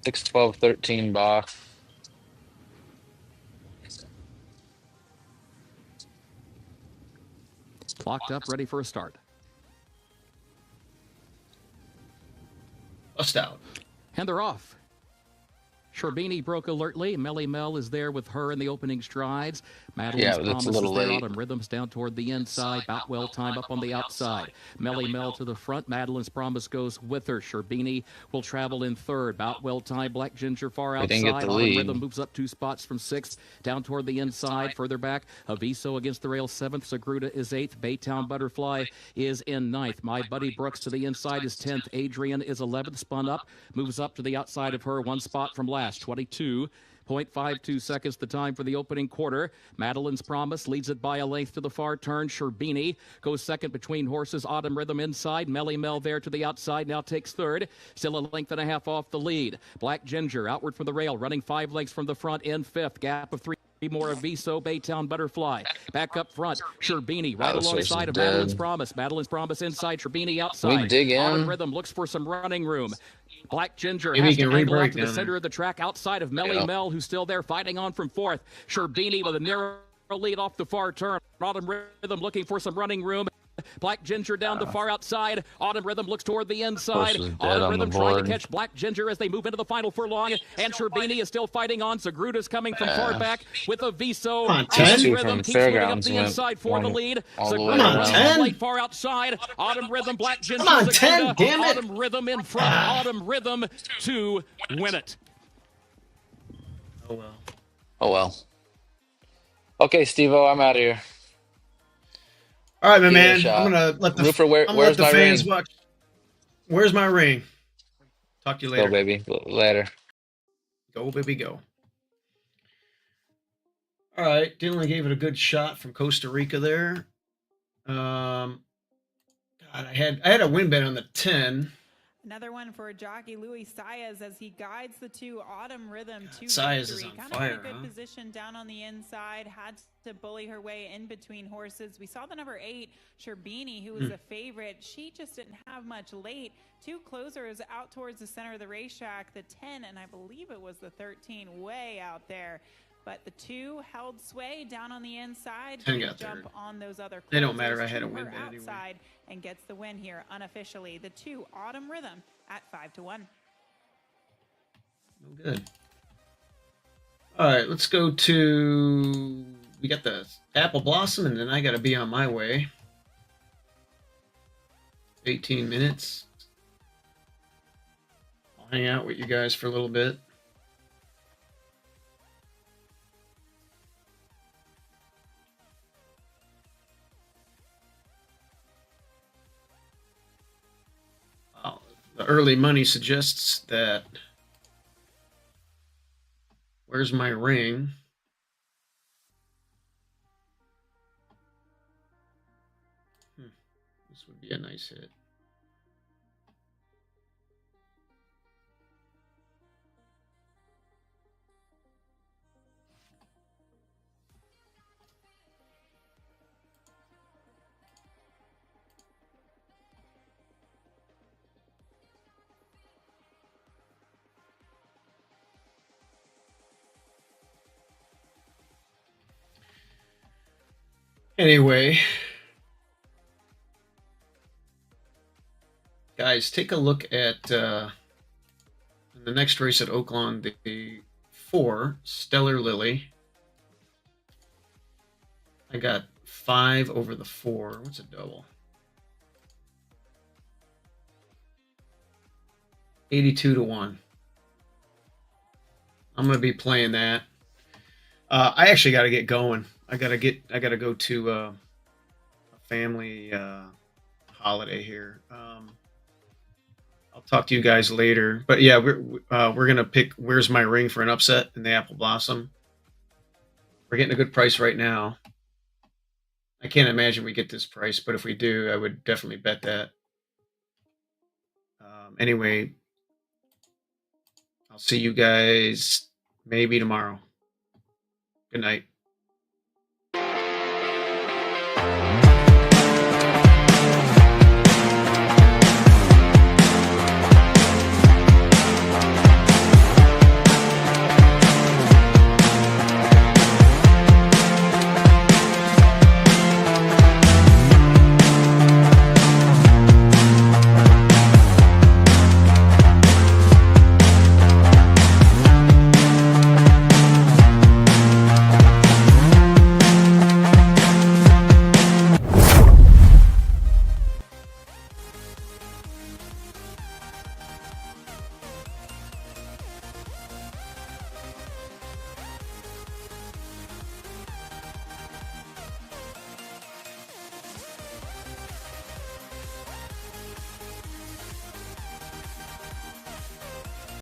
Speaker 2: 6, 12, 13 box.
Speaker 3: Clocked up, ready for a start.
Speaker 1: Bust out.
Speaker 3: And they're off. Sherbini broke alertly. Melly Mel is there with her in the opening strides. Madeline's
Speaker 2: Yeah, that's a
Speaker 3: Promise
Speaker 2: little
Speaker 3: is there.
Speaker 2: late.
Speaker 3: Autumn Rhythms down toward the inside. Boutwell Time up on the outside. Melly Mel to the front. Madeline's Promise goes with her. Sherbini will travel in third. Boutwell Time, Black Ginger far
Speaker 2: We didn't get
Speaker 3: outside.
Speaker 2: the
Speaker 3: Autumn
Speaker 2: lead.
Speaker 3: Rhythm moves up 2 spots from 6th. Down toward the inside. Further back, Aviso against the rail 7th. Sagruda is 8th. Baytown Butterfly is in 9th. My Buddy Brooks to the inside is 10th. Adrian is 11th. Spun up. Moves up to the outside of her. 1 spot from last. 22.52 seconds the time for the opening quarter. Madeline's Promise leads it by a length to the far turn. Sherbini goes second between horses. Autumn Rhythm inside. Melly Mel there to the outside. Now takes third. Still a length and a half off the lead. Black Ginger outward from the rail. Running 5 lengths from the front in 5th. Gap of 3 more of Viso, Baytown Butterfly. Back up front, Sherbini right
Speaker 2: this horse is
Speaker 3: alongside of
Speaker 2: dead.
Speaker 3: Madeline's Promise. Madeline's Promise inside, Sherbini outside.
Speaker 2: We dig in.
Speaker 3: Autumn Rhythm looks for some running room. Black Ginger
Speaker 1: Maybe
Speaker 3: has
Speaker 1: he
Speaker 3: to
Speaker 1: can
Speaker 3: angle out
Speaker 1: re-break
Speaker 3: to the
Speaker 1: down
Speaker 3: center
Speaker 1: there.
Speaker 3: of the track outside of Melly
Speaker 2: Yeah.
Speaker 3: Mel, who's still there fighting on from 4th. Sherbini with a narrow lead off the far turn. Autumn Rhythm looking for some running room. Black Ginger down the far outside. Autumn Rhythm looks toward the inside.
Speaker 2: Horse is dead
Speaker 3: Autumn
Speaker 2: on
Speaker 3: Rhythm
Speaker 2: the
Speaker 3: trying to
Speaker 2: board.
Speaker 3: catch Black Ginger as they move into the final furlong. And Sherbini is still fighting on. Zagruda's coming from far back with a Viso.
Speaker 1: Come on,
Speaker 2: These
Speaker 1: 10.
Speaker 2: two
Speaker 3: Rhythm
Speaker 2: from
Speaker 3: keeps moving up
Speaker 2: Fairgrounds
Speaker 3: the
Speaker 2: went
Speaker 3: inside for the
Speaker 2: one
Speaker 3: lead.
Speaker 2: all the way
Speaker 3: Zagruda
Speaker 1: around.
Speaker 3: runs
Speaker 1: 10.
Speaker 3: late far outside. Autumn Rhythm, Black Ginger,
Speaker 1: Come on, 10,
Speaker 3: Zagruda.
Speaker 1: damn it.
Speaker 3: Autumn Rhythm in front. Autumn Rhythm to win it.
Speaker 1: Oh well.
Speaker 2: Oh well. Okay, Steve-O, I'm out of here.
Speaker 1: All right, my
Speaker 2: Give it a
Speaker 1: man.
Speaker 2: shot.
Speaker 1: I'm gonna let the
Speaker 2: Roofer,
Speaker 1: I'm gonna let
Speaker 2: where's
Speaker 1: the
Speaker 2: my
Speaker 1: fans
Speaker 2: ring?
Speaker 1: watch. Where's my ring? Talk to you
Speaker 2: Go,
Speaker 1: later.
Speaker 2: baby. Later.
Speaker 1: Go, baby, go. All right, Dylan gave it a good shot from Costa Rica there. God, I had a win bet on the 10.
Speaker 4: Another one for jockey Luis Saez as he guides the 2 Autumn Rhythm to
Speaker 1: Saez is
Speaker 4: victory.
Speaker 1: on
Speaker 4: Kind of
Speaker 1: fire,
Speaker 4: in a good
Speaker 1: huh?
Speaker 4: position down on the inside, had to bully her way in between horses. We saw the number 8, Sherbini, who was a favorite. She just didn't have much late. 2 closers out towards the center of the racetrack, the 10, and I believe it was the 13 way out there. But the 2 held sway down on the inside.
Speaker 1: 10
Speaker 4: Didn't
Speaker 1: got
Speaker 4: jump
Speaker 1: third.
Speaker 4: on those other closers.
Speaker 1: They don't matter, I had a
Speaker 4: to
Speaker 1: win
Speaker 4: her
Speaker 1: bet anyway.
Speaker 4: outside and gets the win here unofficially. The 2 Autumn Rhythm at 5-1.
Speaker 1: No good. All right, let's go to. We got the Apple Blossom, and then I got to be on my way. 18 minutes. I'll hang out with you guys for a little bit. The early money suggests that. Where's my ring? This would be a nice hit. Anyway, guys, take a look at the next race at Oaklawn, the 4, Stellar Lily. I got 5 over the 4. What's a double? 82 to 1. I'm going to be playing that. I actually got to get going. I got to go to a family holiday here. I'll talk to you guys later. But yeah, we're gonna pick Where's My Ring for an upset in the Apple Blossom. We're getting a good price right now. I can't imagine we get this price, but if we do, I would definitely bet that. Anyway, I'll see you guys maybe tomorrow. Good night.